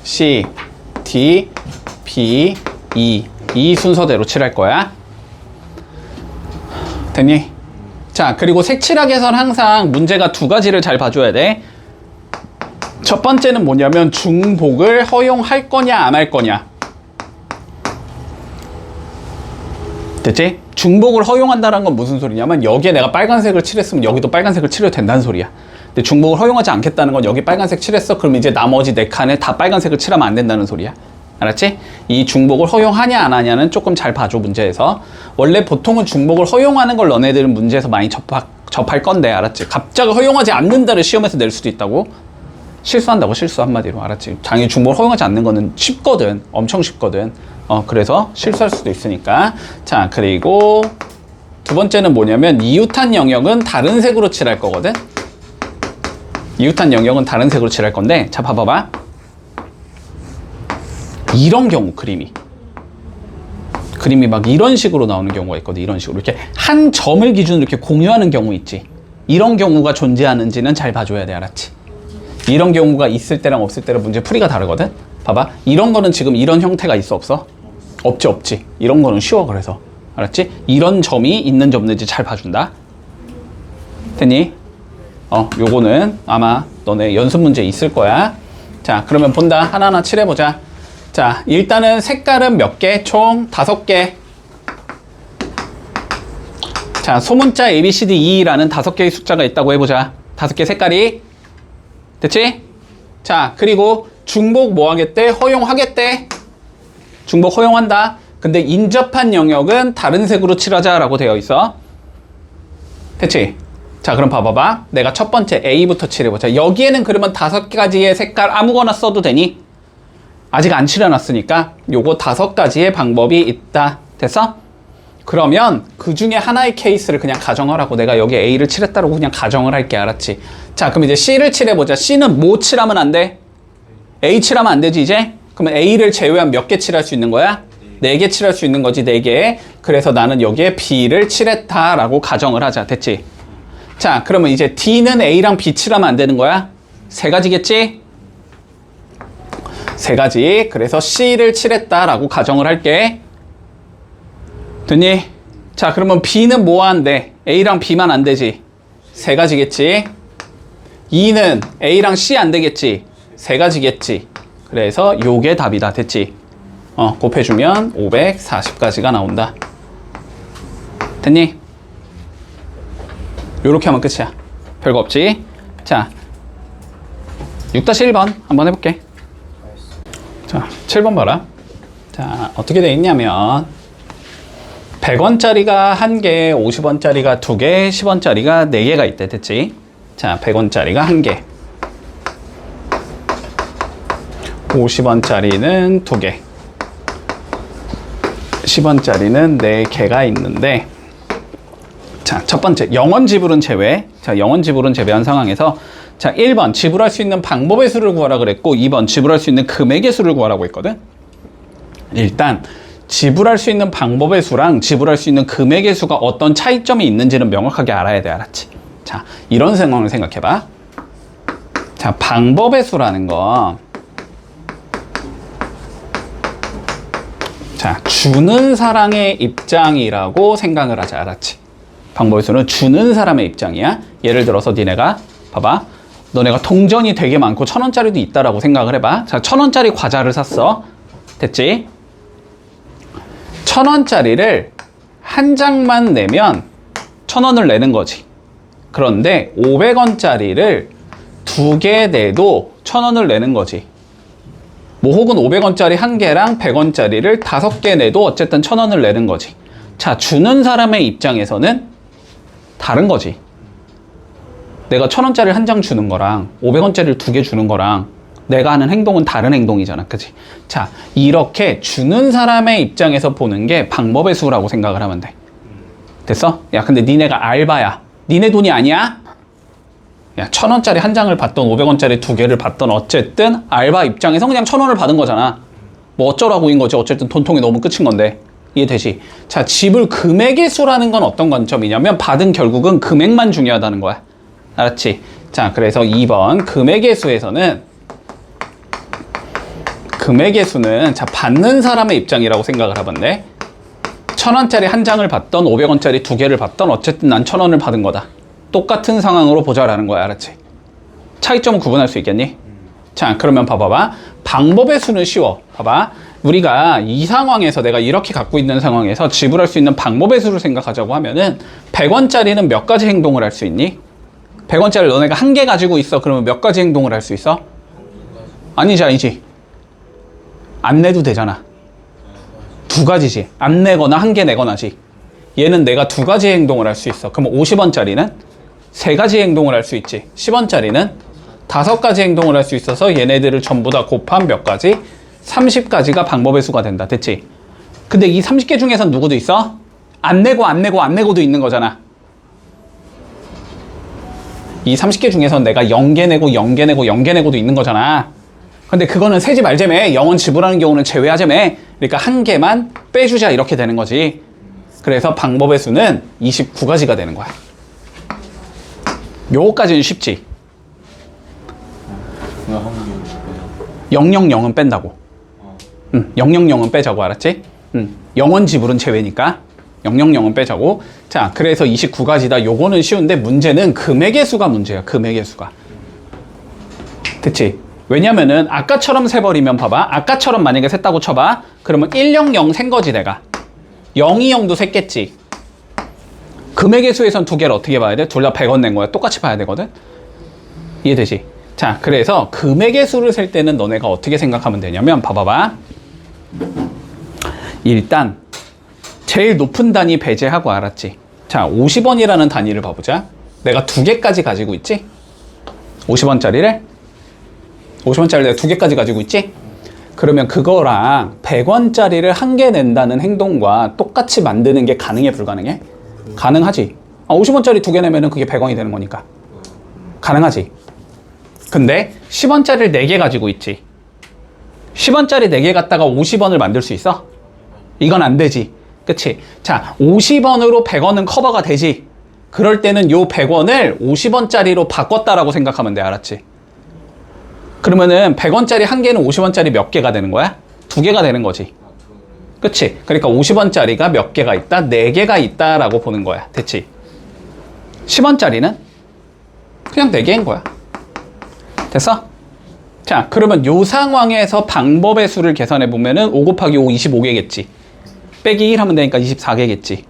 C, D, B, E. 이 순서대로 칠할 거야. 됐니? 자, 그리고 색칠하기에서는 항상 문제가 2가지를 잘 봐줘야 돼. 첫 번째는 뭐냐면 중복을 허용할 거냐 안 할 거냐. 됐지? 중복을 허용한다는 건 무슨 소리냐면 여기에 내가 빨간색을 칠했으면 여기도 빨간색을 칠해도 된다는 소리야. 근데 중복을 허용하지 않겠다는 건 여기 빨간색 칠했어? 그럼 이제 나머지 4칸에 다 빨간색을 칠하면 안 된다는 소리야. 알았지? 이 중복을 허용하냐 안 하냐는 조금 잘 봐줘. 문제에서 원래 보통은 중복을 허용하는 걸 너네들은 문제에서 많이 접할 건데. 알았지? 갑자기 허용하지 않는다를 시험에서 낼 수도 있다고. 실수한다고. 실수 한마디로. 알았지? 당연히 중복을 허용하지 않는 거는 쉽거든. 엄청 쉽거든. 그래서 실수할 수도 있으니까. 자, 그리고 두 번째는 뭐냐면 이웃한 영역은 다른 색으로 칠할 거거든. 이웃한 영역은 다른 색으로 칠할 건데, 자, 봐봐봐. 이런 경우 그림이 막 이런 식으로 나오는 경우가 있거든. 이런 식으로 이렇게 한 점을 기준으로 이렇게 공유하는 경우 있지. 이런 경우가 존재하는지는 잘 봐줘야 돼. 알았지? 이런 경우가 있을 때랑 없을 때랑 문제 풀이가 다르거든. 봐봐. 이런 거는 지금 이런 형태가 있어 없어? 없지. 이런 거는 쉬워. 그래서 알았지? 이런 점이 있는지 없는지 잘 봐준다. 됐니? 요거는 아마 너네 연습 문제 있을 거야. 자, 그러면 본다. 하나하나 칠해보자. 자, 일단은 색깔은 몇 개? 총 5개. 자, 소문자 A, B, C, D, E라는 5개의 숫자가 있다고 해보자. 5개 색깔이. 됐지? 자, 그리고 중복 뭐 하겠대? 허용하겠대? 중복 허용한다. 근데 인접한 영역은 다른 색으로 칠하자라고 되어 있어. 됐지? 자, 그럼 봐봐봐. 내가 첫 번째 A부터 칠해보자. 여기에는 그러면 5가지의 색깔 아무거나 써도 되니? 아직 안 칠해놨으니까 요거 5가지의 방법이 있다. 됐어? 그러면 그 중에 하나의 케이스를 그냥 가정하라고. 내가 여기 A를 칠했다고 그냥 가정을 할게. 알았지? 자, 그럼 이제 C를 칠해보자. C는 뭐 칠하면 안 돼? A 칠하면 안 되지 이제? 그러면 A를 제외한 몇 개 칠할 수 있는 거야? 4개 칠할 수 있는 거지. 4개. 그래서 나는 여기에 B를 칠했다라고 가정을 하자. 됐지? 자, 그러면 이제 D는 A랑 B 칠하면 안 되는 거야? 3가지겠지? 3가지. 그래서 C를 칠했다라고 가정을 할게. 됐니? 자, 그러면 B는 뭐 안 돼? A랑 B만 안 되지? 3가지겠지? E는 A랑 C 안 되겠지? 3가지겠지? 그래서 요게 답이다. 됐지? 곱해주면 540가지가 나온다. 됐니? 요렇게 하면 끝이야. 별거 없지? 자, 6-1번 한번 해볼게. 자, 7번 봐라. 자, 어떻게 돼 있냐면 100원짜리가 1개, 50원짜리가 2개, 10원짜리가 4개가 있대. 됐지? 자, 100원짜리가 1개, 50원짜리는 2개, 10원짜리는 4개가 있는데, 자, 첫 번째, 영원 지불은 제외. 자, 영원 지불은 제외한 상황에서, 자, 1번, 지불할 수 있는 방법의 수를 구하라 그랬고, 2번, 지불할 수 있는 금액의 수를 구하라고 했거든? 일단, 지불할 수 있는 방법의 수랑 지불할 수 있는 금액의 수가 어떤 차이점이 있는지는 명확하게 알아야 돼. 알았지? 자, 이런 상황을 생각해봐. 자, 방법의 수라는 거, 자, 주는 사람의 입장이라고 생각을 하자. 알았지? 방법의 수는 주는 사람의 입장이야. 예를 들어서 니네가 봐봐. 너네가 동전이 되게 많고 1,000원짜리도 있다라고 생각을 해봐. 자, 1,000원짜리 과자를 샀어. 됐지? 1,000원짜리를 한 장만 내면 1,000원을 내는 거지. 그런데 500원짜리를 2개 내도 1,000원을 내는 거지. 뭐 혹은 500원짜리 1개랑 100원짜리를 5개 내도 어쨌든 1,000원을 내는 거지. 자, 주는 사람의 입장에서는 다른 거지. 내가 1,000원짜리 한 장 주는 거랑 500원짜리를 2개 주는 거랑 내가 하는 행동은 다른 행동이잖아. 그치? 자, 이렇게 주는 사람의 입장에서 보는 게 방법의 수라고 생각을 하면 돼. 됐어? 야, 근데 니네가 알바야. 니네 돈이 아니야? 야, 1,000원짜리 한 장을 받던 500원짜리 2개를 받던 어쨌든 알바 입장에서 그냥 1,000원을 받은 거잖아. 뭐 어쩌라고인 거지. 어쨌든 돈통이 너무 끝인 건데. 이해되지? 자, 지불 금액의 수라는 건 어떤 관점이냐면 받은 결국은 금액만 중요하다는 거야. 알았지? 자, 그래서 2번 금액의 수에서는 자, 받는 사람의 입장이라고 생각을 하면 돼. 1,000원짜리 한 장을 받던 500원짜리 2개를 받던 어쨌든 난 1,000원을 받은 거다. 똑같은 상황으로 보자라는 거야. 알았지? 차이점은 구분할 수 있겠니? 자, 그러면 봐봐봐. 방법의 수는 쉬워. 봐봐. 우리가 이 상황에서 내가 이렇게 갖고 있는 상황에서 지불할 수 있는 방법의 수를 생각하자고 하면은 100원짜리는 몇 가지 행동을 할 수 있니? 100원짜리 너네가 1개 가지고 있어. 그러면 몇 가지 행동을 할 수 있어? 아니지. 안 내도 되잖아. 2가지지. 안 내거나 1개 내거나지. 얘는 내가 2가지 행동을 할 수 있어. 그럼 50원짜리는 3가지 행동을 할 수 있지. 10원짜리는 5가지 행동을 할 수 있어서 얘네들을 전부 다 곱한 몇 가지? 30가지가 방법의 수가 된다. 됐지? 근데 이 30개 중에선 누구도 있어? 안 내고도 있는 거잖아. 이 30개 중에선 내가 0개 내고도 있는 거잖아. 근데 그거는 세지 말자며. 0원 지불하는 경우는 제외하자며. 그러니까 1개만 빼주자 이렇게 되는 거지. 그래서 방법의 수는 29가지가 되는 거야. 요거까지는 쉽지. 000은 뺀다고. 000은 빼자고. 알았지? 0원 지불은 제외니까 000은 빼자고. 자, 그래서 29가지다. 요거는 쉬운데 문제는 금액의 수가 문제야. 금액의 수가. 됐지? 왜냐면은 아까처럼 세버리면 봐봐. 아까처럼 만약에 셌다고 쳐봐. 그러면 100 센 거지 내가. 020도 셌겠지. 금액의 수에선 2개를 어떻게 봐야 돼? 둘 다 100원 낸 거야. 똑같이 봐야 되거든. 이해되지? 자, 그래서 금액의 수를 셀 때는 너네가 어떻게 생각하면 되냐면 봐봐봐. 일단 제일 높은 단위 배제하고. 알았지? 자, 50원이라는 단위를 봐보자. 내가 2개까지 가지고 있지? 50원짜리를 내가 2개까지 가지고 있지? 그러면 그거랑 100원짜리를 1개 낸다는 행동과 똑같이 만드는 게 가능해, 불가능해? 가능하지. 50원짜리 2개 내면은 그게 100원이 되는 거니까. 가능하지. 근데 10원짜리를 4개 가지고 있지. 10원짜리 4개 갖다가 50원을 만들 수 있어? 이건 안 되지. 그치? 자, 50원으로 100원은 커버가 되지. 그럴 때는 요 100원을 50원짜리로 바꿨다라고 생각하면 돼. 알았지? 그러면은 100원짜리 1개는 50원짜리 몇 개가 되는 거야? 2개가 되는 거지. 그치? 그러니까 50원짜리가 몇 개가 있다? 4개가 있다라고 보는 거야. 됐지? 10원짜리는 그냥 4개인 거야. 됐어? 자, 그러면 요 상황에서 방법의 수를 계산해 보면은 5 곱하기 5 25개겠지. 빼기 1 하면 되니까 24개겠지.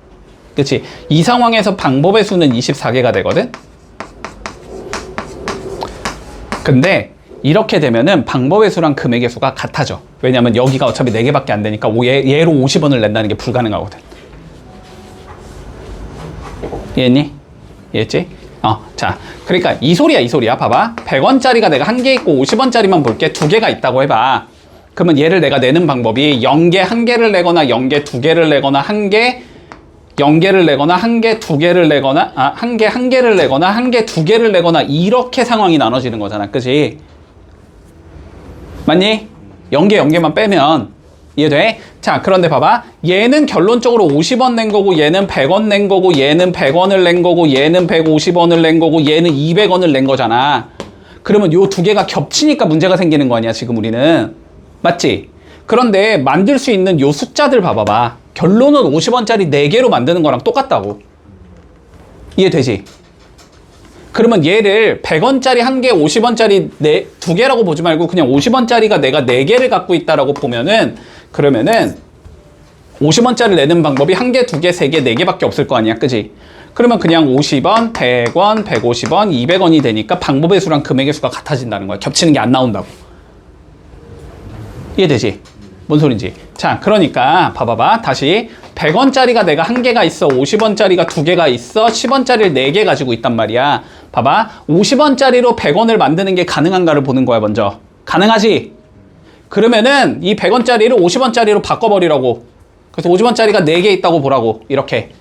그치? 이 상황에서 방법의 수는 24개가 되거든? 근데 이렇게 되면은 방법의 수랑 금액의 수가 같아져. 왜냐면 여기가 어차피 4개밖에 안 되니까 얘로 50원을 낸다는 게 불가능하거든. 이해했니? 이해했지? 자, 그러니까 이 소리야. 봐봐. 100원짜리가 내가 1개 있고 50원짜리만 볼게. 2개가 있다고 해봐. 그러면 얘를 내가 내는 방법이 0개 1개를 내거나 0개 2개를 내거나 1개 0개를 내거나 1개 2개를 내거나 1개 1개를 내거나 1개 2개를 내거나 이렇게 상황이 나눠지는 거잖아. 그치? 맞니? 0개만 빼면 이해돼? 자, 그런데 봐봐. 얘는 결론적으로 50원 낸 거고 얘는 100원 낸 거고 얘는 100원을 낸 거고 얘는 150원을 낸 거고 얘는 200원을 낸 거잖아. 그러면 요 2개가 겹치니까 문제가 생기는 거 아니야 지금 우리는. 맞지? 그런데 만들 수 있는 요 숫자들 봐봐봐. 결론은 50원짜리 4개로 만드는 거랑 똑같다고. 이해되지? 그러면 얘를 100원짜리 1개, 50원짜리 2개라고 보지 말고 그냥 50원짜리가 내가 4개를 갖고 있다라고 보면은, 그러면은 50원짜리를 내는 방법이 1개, 2개, 3개, 4개밖에 없을 거 아니야, 그지? 그러면 그냥 50원, 100원, 150원, 200원이 되니까 방법의 수랑 금액의 수가 같아진다는 거야. 겹치는 게 안 나온다고. 이해되지? 뭔 소린지. 자, 그러니까 봐봐봐. 다시 100원짜리가 내가 1개가 있어. 50원짜리가 2개가 있어. 10원짜리를 4개 가지고 있단 말이야. 봐봐. 50원짜리로 100원을 만드는 게 가능한가를 보는 거야, 먼저. 가능하지? 그러면은 이 100원짜리를 50원짜리로 바꿔버리라고. 그래서 50원짜리가 4개 있다고 보라고. 이렇게.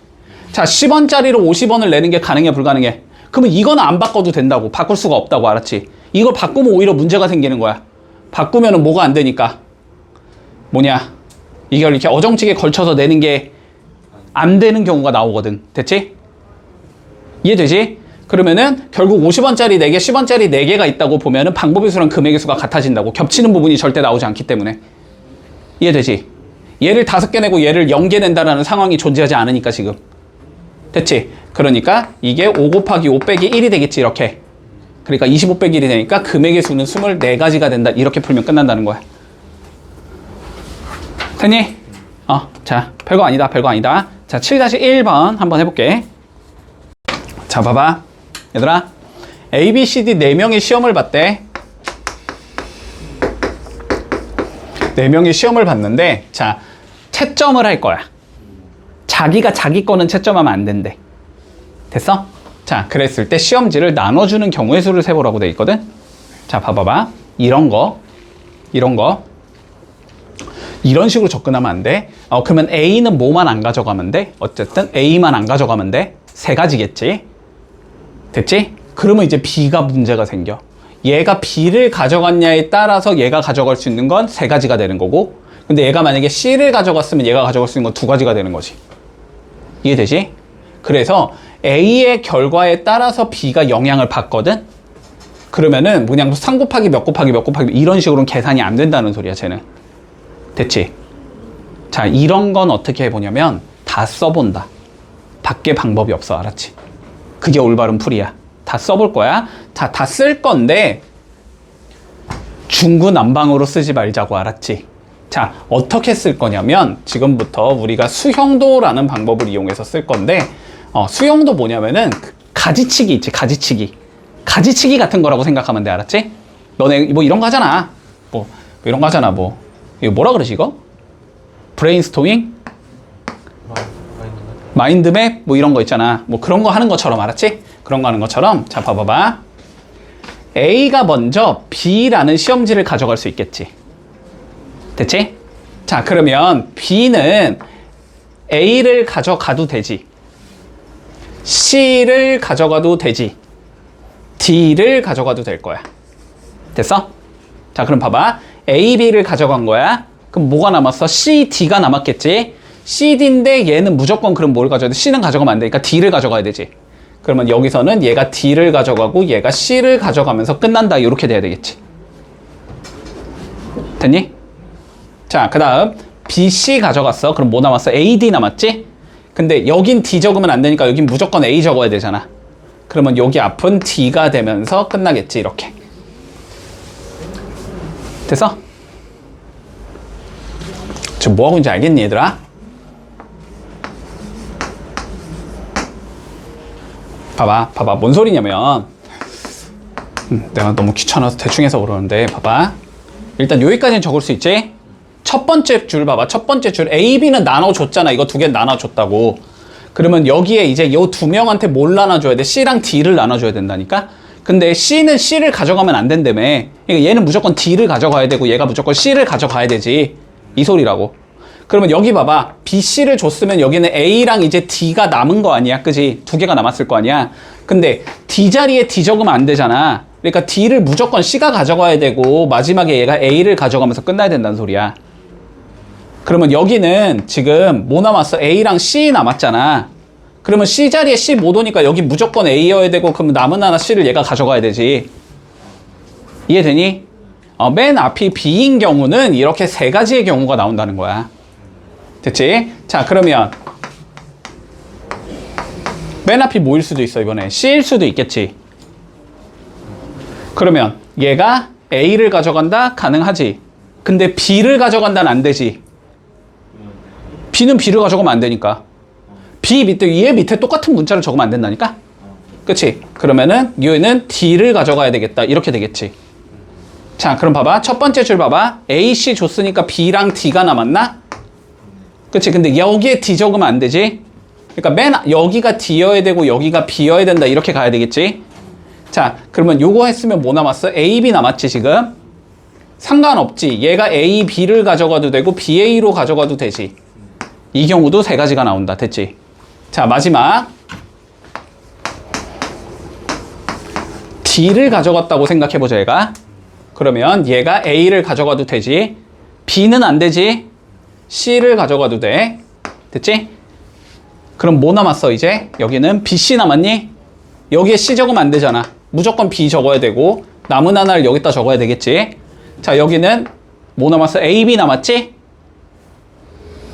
자, 10원짜리로 50원을 내는 게 가능해, 불가능해? 그러면 이거는 안 바꿔도 된다고. 바꿀 수가 없다고, 알았지? 이걸 바꾸면 오히려 문제가 생기는 거야. 바꾸면은 뭐가 안 되니까. 뭐냐, 이걸 이렇게 어정찍게 걸쳐서 내는 게 안 되는 경우가 나오거든. 됐지? 이해되지? 그러면은 결국 50원짜리 4개, 10원짜리 4개가 있다고 보면은 방법의 수랑 금액의 수가 같아진다고. 겹치는 부분이 절대 나오지 않기 때문에. 이해되지? 얘를 5개 내고 얘를 0개 낸다라는 상황이 존재하지 않으니까 지금. 됐지? 그러니까 이게 5 곱하기 5 빼기 1이 되겠지, 이렇게. 그러니까 25 빼기 1이 되니까 금액의 수는 24가지가 된다. 이렇게 풀면 끝난다는 거야. 됐니? 자, 별거 아니다, 별거 아니다. 자, 7-1번 한번 해볼게. 자, 봐봐. 얘들아, A, B, C, D 4명이 시험을 봤대. 4명이 시험을 봤는데, 자, 채점을 할 거야. 자기가 자기 거는 채점하면 안 된대. 됐어? 자, 그랬을 때 시험지를 나눠주는 경우의 수를 세보라고 돼 있거든? 자, 봐봐봐. 이런 거. 이런 식으로 접근하면 안 돼. 그러면 A는 뭐만 안 가져가면 돼? 어쨌든 A만 안 가져가면 돼. 3가지겠지? 됐지? 그러면 이제 B가 문제가 생겨. 얘가 B를 가져갔냐에 따라서 얘가 가져갈 수 있는 건 3가지가 되는 거고, 근데 얘가 만약에 C를 가져갔으면 얘가 가져갈 수 있는 건 2가지가 되는 거지. 이해되지? 그래서 A의 결과에 따라서 B가 영향을 받거든? 그러면은 그냥 3 곱하기 몇 곱하기 몇 곱하기 이런 식으로는 계산이 안 된다는 소리야, 쟤는. 됐지? 자, 이런 건 어떻게 해보냐면 다 써본다. 밖에 방법이 없어, 알았지? 그게 올바른 풀이야. 다 써볼 거야. 자, 다 쓸 건데 중구난방으로 쓰지 말자고, 알았지? 자, 어떻게 쓸 거냐면 지금부터 우리가 수형도라는 방법을 이용해서 쓸 건데, 수형도 뭐냐면은 가지치기 있지, 가지치기 같은 거라고 생각하면 돼, 알았지? 너네 뭐 이런 거 하잖아. 뭐 이런 거 하잖아. 이거 뭐라 그러지, 이거? 브레인스토밍? 마인드맵? 뭐 이런 거 있잖아. 뭐 그런 거 하는 것처럼, 알았지? 그런 거 하는 것처럼. 자, 봐봐봐. A가 먼저 B라는 시험지를 가져갈 수 있겠지. 됐지? 자, 그러면 B는 A를 가져가도 되지. C를 가져가도 되지. D를 가져가도 될 거야. 됐어? 자, 그럼 봐봐. A, B를 가져간 거야. 그럼 뭐가 남았어? C, D가 남았겠지? C, D인데 얘는 무조건 그럼 뭘 가져야 돼? C는 가져가면 안 되니까 D를 가져가야 되지. 그러면 여기서는 얘가 D를 가져가고 얘가 C를 가져가면서 끝난다. 이렇게 돼야 되겠지. 됐니? 자, 그 다음 B, C 가져갔어. 그럼 뭐 남았어? A, D 남았지? 근데 여긴 D 적으면 안 되니까 여긴 무조건 A 적어야 되잖아. 그러면 여기 앞은 D가 되면서 끝나겠지. 이렇게. 됐어? 지금 뭐하고 있는지 알겠니, 얘들아? 봐봐. 뭔 소리냐면 내가 너무 귀찮아서 대충 해서 그러는데, 봐봐. 일단 여기까지는 적을 수 있지? 첫 번째 줄 봐봐. 첫 번째 줄 A, B는 나눠줬잖아. 이거 2개 나눠줬다고. 그러면 여기에 이제 요 2명한테 뭘 나눠줘야 돼? C랑 D를 나눠줘야 된다니까? 근데 C는 C를 가져가면 안 된다며. 그러니까 얘는 무조건 D를 가져가야 되고 얘가 무조건 C를 가져가야 되지. 이 소리라고. 그러면 여기 봐봐. B, C를 줬으면 여기는 A랑 이제 D가 남은 거 아니야? 그지? 2개가 남았을 거 아니야? 근데 D 자리에 D 적으면 안 되잖아. 그러니까 D를 무조건 C가 가져가야 되고 마지막에 얘가 A를 가져가면서 끝나야 된다는 소리야. 그러면 여기는 지금 뭐 남았어? A랑 C 남았잖아. 그러면 C 자리에 C 못 오니까 여기 무조건 A여야 되고, 그러면 남은 하나 C를 얘가 가져가야 되지. 이해되니? 맨 앞이 B인 경우는 이렇게 세 가지의 경우가 나온다는 거야. 됐지? 자, 그러면 맨 앞이 뭐일 수도 있어, 이번에. C일 수도 있겠지. 그러면 얘가 A를 가져간다? 가능하지. 근데 B를 가져간다는 안 되지. B는 B를 가져가면 안 되니까. B 밑에, 얘 밑에 똑같은 문자를 적으면 안 된다니까? 그치? 그러면은 얘는 D를 가져가야 되겠다. 이렇게 되겠지. 자, 그럼 봐봐. 첫 번째 줄 봐봐. A, C 줬으니까 B랑 D가 남았나? 그치? 근데 여기에 D 적으면 안 되지? 그러니까 맨 여기가 D여야 되고 여기가 B여야 된다. 이렇게 가야 되겠지? 자, 그러면 요거 했으면 뭐 남았어? A, B 남았지, 지금? 상관없지. 얘가 A, B를 가져가도 되고 B, A로 가져가도 되지. 이 경우도 세 가지가 나온다. 됐지? 자, 마지막. D를 가져갔다고 생각해보자, 얘가. 그러면 얘가 A를 가져가도 되지. B는 안 되지. C를 가져가도 돼. 됐지? 그럼 뭐 남았어, 이제? 여기는 B, C 남았니? 여기에 C 적으면 안 되잖아. 무조건 B 적어야 되고 남은 하나를 여기다 적어야 되겠지. 자, 여기는 뭐 남았어? A, B 남았지?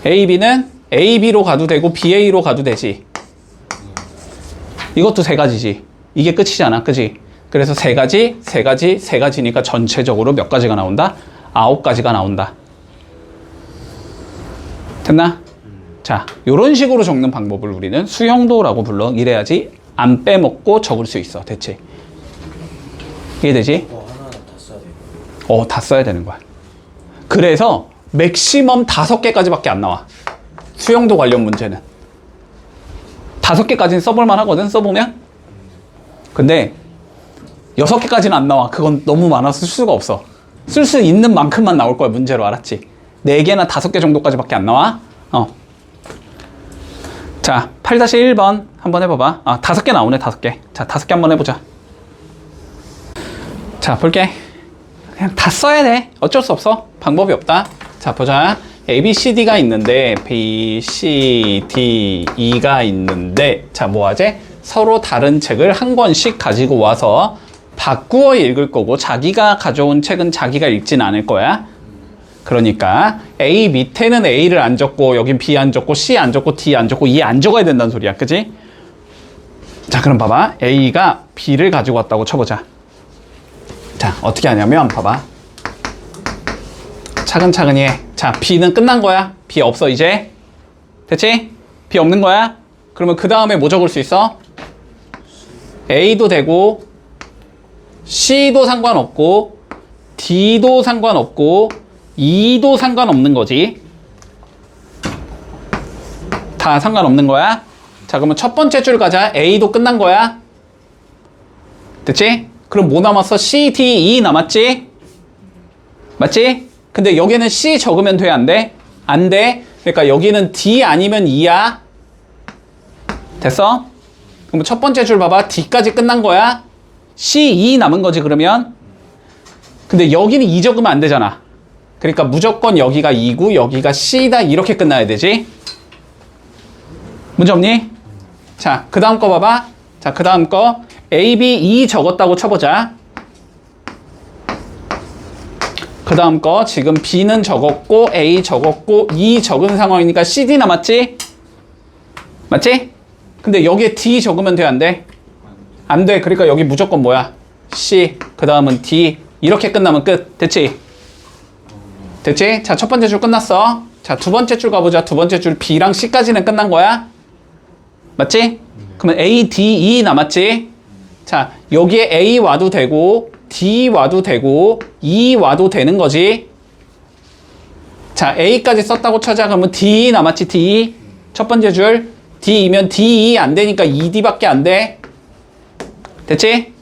A, B는 A, B로 가도 되고 B, A로 가도 되지. 이것도 세 가지지. 이게 끝이잖아. 그지? 그래서 세 가지니까 전체적으로 몇 가지가 나온다? 9가지가 나온다. 됐나? 자, 요런 식으로 적는 방법을 우리는 수형도라고 불러. 이래야지 안 빼먹고 적을 수 있어. 대체. 이해되지? 하나하나 다 써야 돼. 다 써야 되는 거야. 그래서 맥시멈 5개까지밖에 안 나와. 수형도 관련 문제는. 5개까지는 써볼만 하거든, 써보면. 근데 6개까지는 안 나와. 그건 너무 많아서 쓸 수가 없어. 쓸 수 있는 만큼만 나올 거야, 문제로. 알았지? 4개나 5개 정도까지밖에 안 나와. 자, 8-1번 한번 해봐봐. 5개 나오네, 5개. 자, 5개 한번 해보자. 자, 볼게. 그냥 다 써야 돼. 어쩔 수 없어. 방법이 없다. 자, 보자. A, B, C, D가 있는데 B, C, D, E가 있는데 자, 뭐 하지? 서로 다른 책을 한 권씩 가지고 와서 바꾸어 읽을 거고 자기가 가져온 책은 자기가 읽진 않을 거야. 그러니까 A 밑에는 A를 안 적고 여긴 B 안 적고 C 안 적고 D 안 적고 E 안 적어야 된다는 소리야. 그치? 자, 그럼 봐봐. A가 B를 가지고 왔다고 쳐보자. 자, 어떻게 하냐면 봐봐. 차근차근히 해. 자, B는 끝난 거야. B 없어 이제. 됐지? B 없는 거야. 그러면 그 다음에 뭐 적을 수 있어? A도 되고 C도 상관없고 D도 상관없고 E도 상관없는 거지. 다 상관없는 거야. 자, 그러면 첫 번째 줄 가자. A도 끝난 거야. 됐지? 그럼 뭐 남았어? C, D, E 남았지? 맞지? 근데 여기는 C 적으면 돼, 안 돼? 안 돼. 그러니까 여기는 D 아니면 E야. 됐어? 그럼 첫 번째 줄 봐봐. D까지 끝난 거야. C, E 남은 거지, 그러면. 근데 여기는 E 적으면 안 되잖아. 그러니까 무조건 여기가 E고 여기가 C다. 이렇게 끝나야 되지. 문제 없니? 자, 그 다음 거 봐봐. 자, 그 다음 거 A, B, E 적었다고 쳐보자. 그 다음 거 지금 B는 적었고 A 적었고 E 적은 상황이니까 CD 남았지? 맞지? 근데 여기에 D 적으면 돼, 안 돼? 안 돼. 그러니까 여기 무조건 뭐야? C, 그 다음은 D. 이렇게 끝나면 끝. 됐지? 됐지? 자, 첫 번째 줄 끝났어. 자, 두 번째 줄 가보자. 두 번째 줄 B랑 C까지는 끝난 거야. 맞지? 그러면 A, D, E 남았지? 자, 여기에 A 와도 되고 D 와도 되고 E 와도 되는 거지. 자, A까지 썼다고 쳐자. 그러면 D 남았지, D. 첫 번째 줄 D이면 D, E 안 되니까 ED밖에 안 돼. 됐지?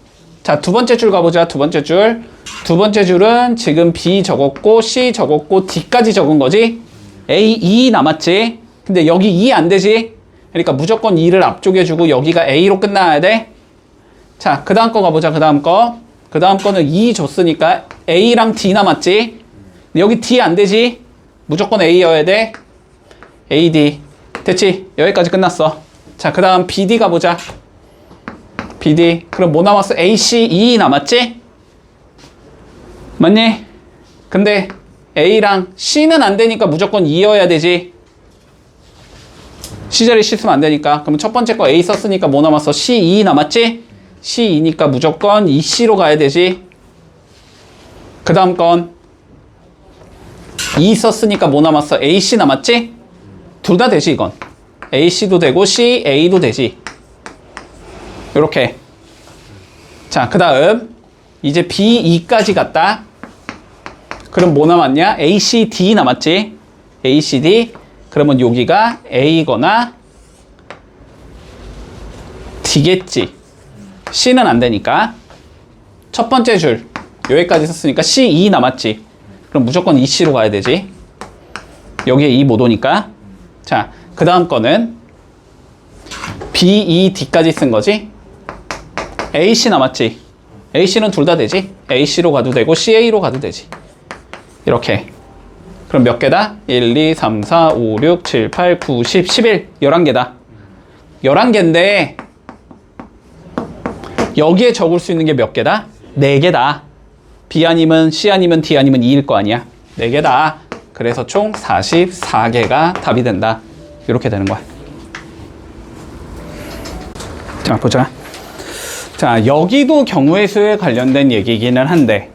자, 두 번째 줄 가보자. 두 번째 줄. 두 번째 줄은 지금 B 적었고 C 적었고 D까지 적은 거지. A, E 남았지. 근데 여기 E 안 되지. 그러니까 무조건 E를 앞쪽에 주고 여기가 A로 끝나야 돼. 자, 그 다음 거 가보자. 그 다음 거. 그 다음 거는 E 줬으니까 A랑 D 남았지. 여기 D 안 되지. 무조건 A여야 돼. A, D. 됐지? 여기까지 끝났어. 자, 그 다음 BD 가보자. BD. 그럼 뭐 남았어? A, C, E 남았지? 맞니? 근데 A랑 C는 안 되니까 무조건 2여야 되지. C 자리 C 쓰면 안 되니까. 그럼 첫 번째 거 A 썼으니까 뭐 남았어? C2 남았지? C2니까 무조건 2C로 가야 되지. 그 다음 건 E 썼으니까 뭐 남았어? AC 남았지? 둘 다 되지 이건. AC도 되고 CA도 되지. 요렇게. 자, 그 다음 이제 B2까지 갔다. 그럼 뭐 남았냐? ACD 남았지? ACD. 그러면 여기가 A거나 D겠지. C는 안 되니까. 첫 번째 줄 여기까지 썼으니까 C2 남았지. 그럼 무조건 EC로 가야 되지. 여기에 E 못 오니까. 자, 그 다음 거는 B, E, D까지 쓴 거지. AC 남았지. AC는 둘 다 되지. AC로 가도 되고 CA로 가도 되지. 이렇게. 그럼 몇 개다? 1, 2, 3, 4, 5, 6, 7, 8, 9, 10, 11. 11개다. 11개인데 여기에 적을 수 있는 게 몇 개다? 4개다. B 아니면 C 아니면 D 아니면 E일 거 아니야. 4개다. 그래서 총 44개가 답이 된다. 이렇게 되는 거야. 자, 보자. 자, 여기도 경우의 수에 관련된 얘기기는 한데,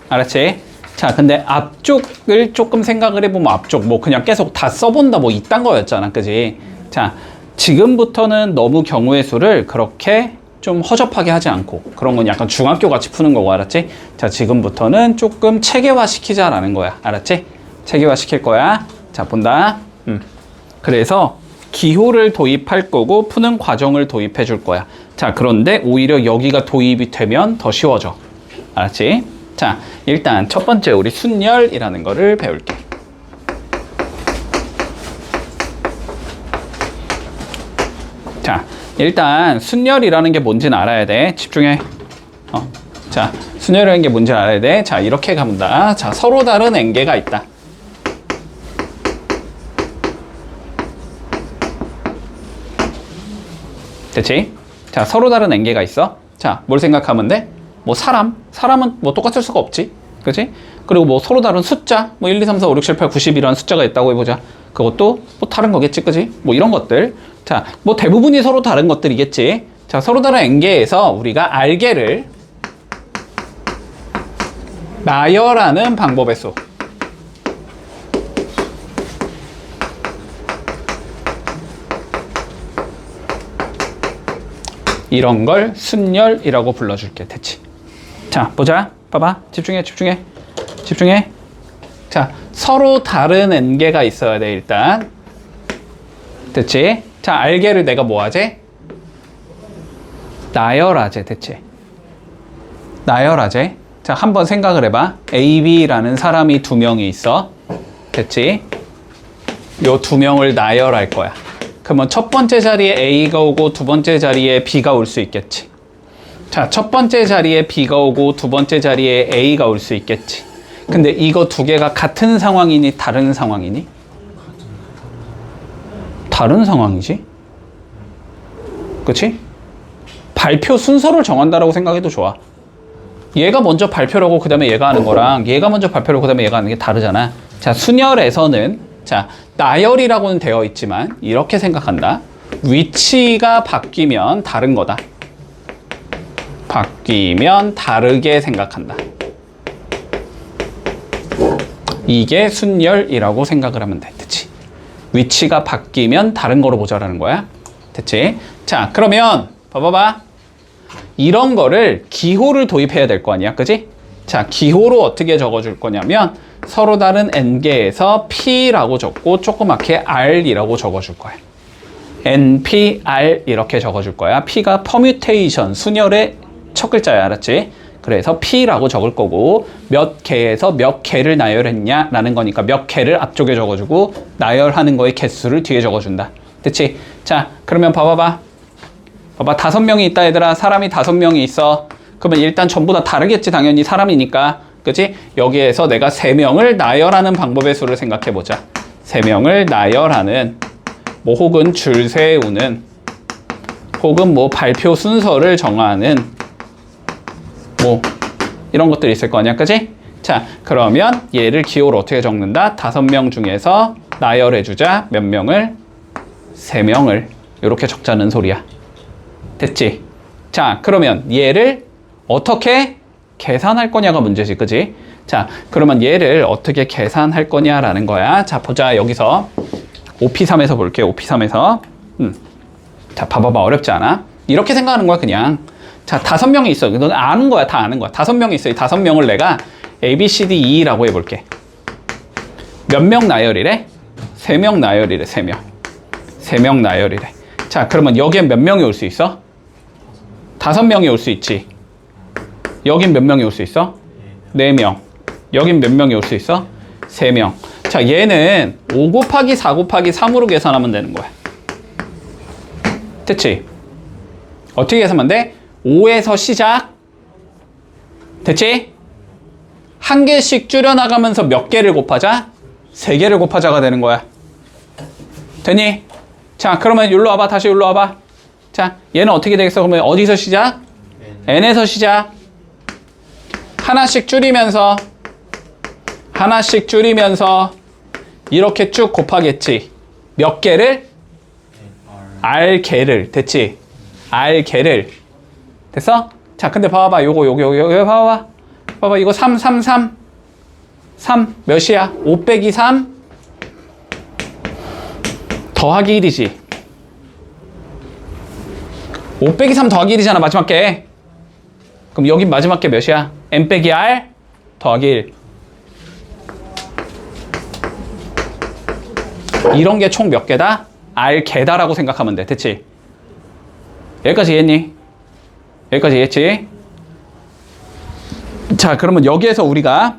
알았지? 자, 근데 앞쪽을 조금 생각을 해보면 앞쪽 뭐 그냥 계속 다 써본다 뭐 이딴 거였잖아, 그지? 자, 지금부터는 너무 경우의 수를 그렇게 좀 허접하게 하지 않고, 그런 건 약간 중학교 같이 푸는 거고, 알았지? 자, 지금부터는 조금 체계화 시키자라는 거야, 알았지? 체계화 시킬 거야. 자, 본다. 그래서 기호를 도입할 거고 푸는 과정을 도입해 줄 거야. 자, 그런데 오히려 여기가 도입이 되면 더 쉬워져. 알았지? 자, 일단 첫 번째 우리 순열이라는 거를 배울게. 자, 일단 순열이라는 게 뭔지는 알아야 돼. 집중해. 자, 순열이라는 게 뭔지 알아야 돼. 자, 이렇게 가본다. 자, 서로 다른 n개가 있다. 됐지? 자, 서로 다른 n개가 있어. 자, 뭘 생각하면 돼? 뭐 사람은 뭐 똑같을 수가 없지. 그치? 그리고 뭐 서로 다른 숫자, 뭐 1, 2, 3, 4, 5, 6, 7, 8, 90이라는 숫자가 있다고 해보자. 그것도 뭐 다른 거겠지, 그치? 뭐 이런 것들. 자, 뭐 대부분이 서로 다른 것들이겠지. 자, 서로 다른 n개에서 우리가 r개를 나열하는 방법의 수. 이런 걸 순열이라고 불러줄게. 됐지? 자, 보자. 봐봐. 집중해, 집중해. 집중해. 자, 서로 다른 n개가 있어야 돼, 일단. 됐지? 자, r개를 내가 뭐 하지? 나열하지, 됐지? 나열하지? 자, 한번 생각을 해봐. A, B라는 사람이 2명이 있어. 됐지? 요 2명을 나열할 거야. 그러면 첫 번째 자리에 A가 오고 두 번째 자리에 B가 올 수 있겠지. 자, 첫 번째 자리에 B가 오고 두 번째 자리에 A가 올 수 있겠지. 근데 이거 두 개가 같은 상황이니 다른 상황이니? 다른 상황이지. 그치? 발표 순서를 정한다라고 생각해도 좋아. 얘가 먼저 발표를 하고 그 다음에 얘가 하는 거랑 얘가 먼저 발표를 하고 그 다음에 얘가 하는 게 다르잖아. 자, 순열에서는 자, 나열이라고는 되어 있지만 이렇게 생각한다. 위치가 바뀌면 다른 거다. 바뀌면 다르게 생각한다. 이게 순열이라고 생각을 하면 돼. 됐지? 위치가 바뀌면 다른 거로 보자라는 거야. 됐지? 자, 그러면 봐봐봐. 이런 거를 기호를 도입해야 될 거 아니야, 그지? 자, 기호로 어떻게 적어줄 거냐면 서로 다른 n개에서 P라고 적고 조그맣게 R이라고 적어줄 거야. NPR 이렇게 적어줄 거야. P가 퍼뮤테이션, 순열의 첫 글자야, 알았지? 그래서 P라고 적을 거고 몇 개에서 몇 개를 나열했냐 라는 거니까 몇 개를 앞쪽에 적어주고 나열하는 거의 개수를 뒤에 적어준다. 됐지? 자, 그러면 봐봐. 5명이 있다, 얘들아. 사람이 5명이 있어. 그러면 일단 전부 다 다르겠지, 당연히 사람이니까. 그치? 여기에서 내가 3명을 나열하는 방법의 수를 생각해보자. 3명을 나열하는, 뭐 혹은 줄 세우는, 혹은 뭐 발표 순서를 정하는, 뭐 이런 것들이 있을 거 아니야, 그치? 자, 그러면 얘를 기호로 어떻게 적는다? 5명 중에서 나열해주자. 몇 명을? 3명을. 이렇게 적자는 소리야. 됐지? 자, 그러면 얘를 어떻게 계산할 거냐가 문제지, 그지? 자, 그러면 얘를 어떻게 계산할 거냐라는 거야. 자, 보자. 여기서 OP3에서 볼게. OP3에서. 자, 봐봐봐. 어렵지 않아? 이렇게 생각하는 거야, 그냥. 자, 5명이 있어. 넌 아는 거야. 다 아는 거야. 5명이 있어. 이 5명을 내가 A, B, C, D, E라고 해볼게. 몇 명 나열이래? 3명 나열이래. 3명. 3명 나열이래. 자, 그러면 여기엔 몇 명이 올 수 있어? 5명이 올 수 있지. 여긴 몇 명이 올 수 있어? 4명. 여긴 몇 명이 올 수 있어? 3명. 자, 얘는 5 곱하기 4 곱하기 3으로 계산하면 되는 거야. 됐지? 어떻게 계산하면 돼? 5에서 시작. 됐지? 한 개씩 줄여나가면서 몇 개를 곱하자? 3개를 곱하자가 되는 거야. 되니? 자, 그러면 여기로 와봐. 다시 여기로 와봐. 자, 얘는 어떻게 되겠어? 그러면 어디서 시작? n에서 시작. 하나씩 줄이면서 이렇게 쭉 곱하겠지. 몇 개를? R개를. 됐지? R개를. 됐어? 자, 근데 봐봐. 요거 봐봐. 봐봐. 이거 3 몇이야? 5 빼기 3 더하기 1이지. 5 빼기 3 더하기 1이잖아, 마지막 게. 그럼 여긴 마지막 게 몇이야? n 빼기 r 더하기 1. 이런 게 총 몇 개다? r 개다라고 생각하면 돼. 됐지? 여기까지 이해했니? 여기까지 이해했지? 자, 그러면 여기에서 우리가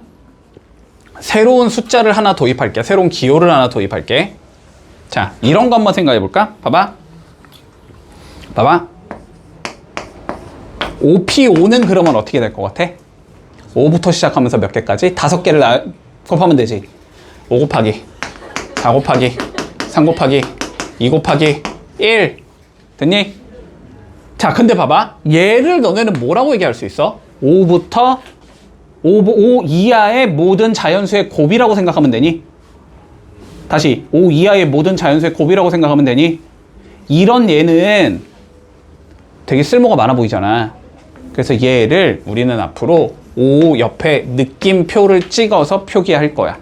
새로운 숫자를 하나 도입할게. 새로운 기호를 하나 도입할게. 자, 이런 거 한번 생각해 볼까? 봐봐. 5P5는 그러면 어떻게 될 것 같아? 5부터 시작하면서 몇 개까지? 5개를 곱하면 되지. 5 곱하기 4 곱하기 3 곱하기 2 곱하기 1. 됐니? 자, 근데 봐봐. 얘를 너네는 뭐라고 얘기할 수 있어? 5부터 5 이하의 모든 자연수의 곱이라고 생각하면 되니? 다시 5 이하의 모든 자연수의 곱이라고 생각하면 되니? 이런 얘는 되게 쓸모가 많아 보이잖아. 그래서 얘를 우리는 앞으로 5 옆에 느낌표를 찍어서 표기할 거야.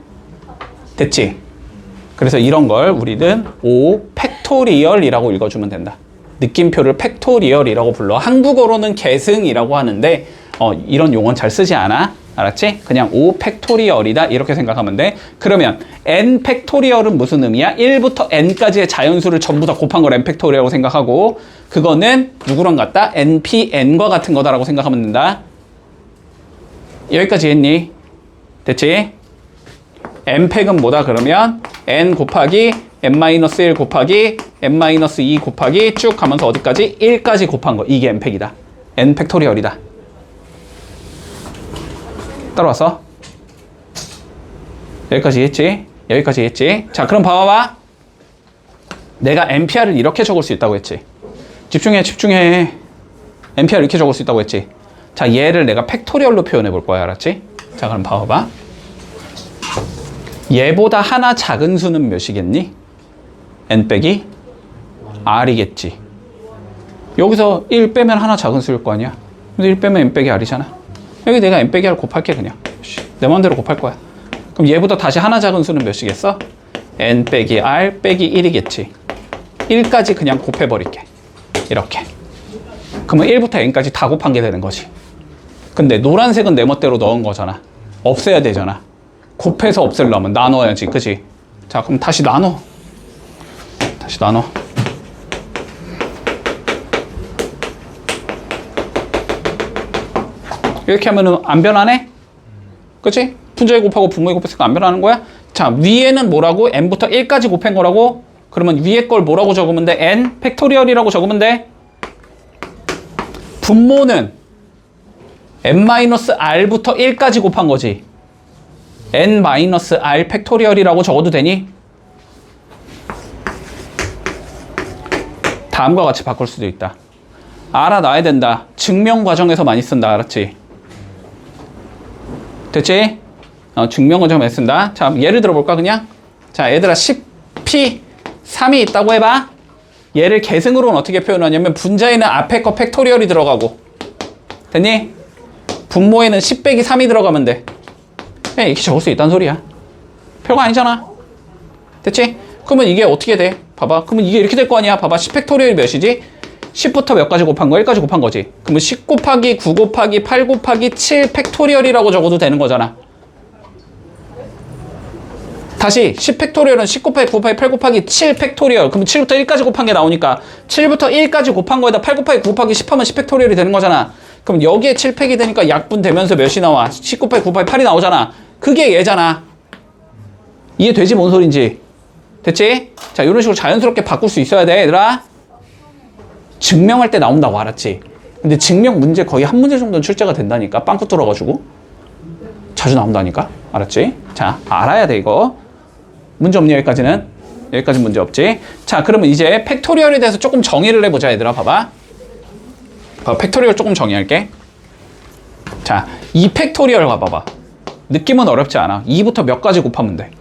됐지? 그래서 이런 걸 우리는 5 팩토리얼이라고 읽어주면 된다. 느낌표를 팩토리얼이라고 불러. 한국어로는 계승이라고 하는데 이런 용어는 잘 쓰지 않아. 알았지? 그냥 5 팩토리얼이다 이렇게 생각하면 돼. 그러면 n 팩토리얼은 무슨 의미야? 1부터 n까지의 자연수를 전부 다 곱한 걸 n 팩토리얼이라고 생각하고, 그거는 누구랑 같다? npn과 같은 거다라고 생각하면 된다. 여기까지 했니? 됐지? n팩은 뭐다 그러면? n 곱하기 n-1 곱하기 n-2 곱하기 쭉 가면서 어디까지? 1까지 곱한 거. 이게 n팩이다. n 팩토리얼이다. 따라왔어? 여기까지 했지? 여기까지 했지? 자, 그럼 봐봐. 내가 NPR을 이렇게 적을 수 있다고 했지. 집중해. NPR 이렇게 적을 수 있다고 했지. 자, 얘를 내가 팩토리얼로 표현해 볼 거야. 알았지? 자, 그럼 봐봐. 얘보다 하나 작은 수는 몇이겠니? n 빼기 r이겠지. 여기서 1 빼면 하나 작은 수일 거 아니야? 근데 1 빼면 n 빼기 r이잖아. 여기 내가 n 빼기 r 곱할게. 그냥 내 마음대로 곱할 거야. 그럼 얘보다 다시 하나 작은 수는 몇이겠어? n 빼기 r 빼기 1이겠지. 1까지 그냥 곱해버릴게. 이렇게. 그러면 1부터 n까지 다 곱한 게 되는 거지. 근데 노란색은 내 멋대로 넣은 거잖아. 없애야 되잖아. 곱해서 없애려면 나눠야지. 그치? 자, 그럼 다시 나눠. 이렇게 하면은 안 변하네? 그치? 분자에 곱하고 분모에 곱했으니까 안 변하는 거야? 자, 위에는 뭐라고? n부터 1까지 곱한 거라고? 그러면 위에 걸 뭐라고 적으면 돼? n 팩토리얼이라고 적으면 돼? 분모는 n-r부터 1까지 곱한 거지. n-r 팩토리얼이라고 적어도 되니? 다음과 같이 바꿀 수도 있다. 알아놔야 된다. 증명 과정에서 많이 쓴다. 알았지? 됐지? 증명을 좀 했습니다. 자, 예를 들어볼까 그냥? 자, 얘들아 10p3이 있다고 해봐. 얘를 계승으로는 어떻게 표현하냐면 분자에는 앞에 거 팩토리얼이 들어가고, 됐니? 분모에는 10 빼기 3이 들어가면 돼. 이렇게 적을 수 있다는 소리야. 별거 아니잖아. 됐지? 그러면 이게 어떻게 돼? 봐봐. 그러면 이게 이렇게 될 거 아니야. 봐봐. 10 팩토리얼이 몇이지? 10부터 몇 가지 곱한 거? 1까지 곱한 거지. 그러면 10 곱하기 9 곱하기 8 곱하기 7 팩토리얼이라고 적어도 되는 거잖아. 다시 10 팩토리얼은 10 곱하기 9 곱하기 8 곱하기 7 팩토리얼. 그럼 7부터 1까지 곱한 게 나오니까 7부터 1까지 곱한 거에다 8 곱하기 9 곱하기 10 하면 10 팩토리얼이 되는 거잖아. 그럼 여기에 7 팩이 되니까 약분되면서 몇이 나와? 10 곱하기 9 곱하기 8이 나오잖아. 그게 얘잖아. 이해되지? 뭔 소린지. 됐지? 자, 이런 식으로 자연스럽게 바꿀 수 있어야 돼, 얘들아. 증명할 때 나온다고, 알았지? 근데 증명 문제 거의 한 문제 정도는 출제가 된다니까. 빵꾸 뚫어가지고. 자주 나온다니까. 알았지? 자, 알아야 돼, 이거. 문제 없니, 여기까지는? 여기까지 문제 없지? 자, 그러면 이제 팩토리얼에 대해서 조금 정의를 해보자, 얘들아. 봐봐. 팩토리얼 조금 정의할게. 자, 2 팩토리얼 가봐봐. 느낌은 어렵지 않아. 2부터 몇 가지 곱하면 돼?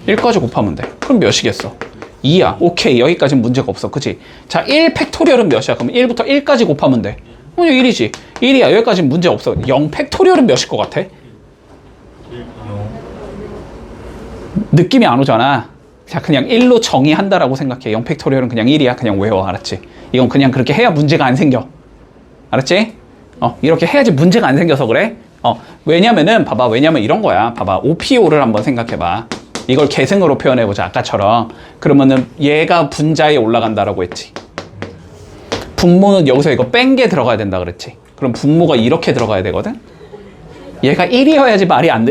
1까지 곱하면 돼. 그럼 몇이겠어? 2야. 오케이. 여기까지는 문제가 없어. 그치? 자, 1 팩토리얼은 몇이야? 그럼 1부터 1까지 곱하면 돼. 그냥 1이지. 1이야. 여기까지는 문제 없어. 0 팩토리얼은 몇일 것 같아? 느낌이 안 오잖아. 자, 그냥 1로 정의한다라고 생각해. 0 팩토리얼은 그냥 1이야. 그냥 외워. 알았지? 이건 그냥 그렇게 해야 문제가 안 생겨. 알았지? 이렇게 해야지 문제가 안 생겨서 그래. 왜냐면은, 봐봐. 왜냐면 이런 거야. 봐봐. OPO를 한번 생각해봐. 이걸 계승으로 표현해보자. 아까처럼. 그러면은 얘가 분자에 올라간다라고 했지. 분모는 여기서 이거 뺀 게 들어가야 된다 그랬지. 그럼 분모가 이렇게 들어가야 되거든. 얘가 1이어야지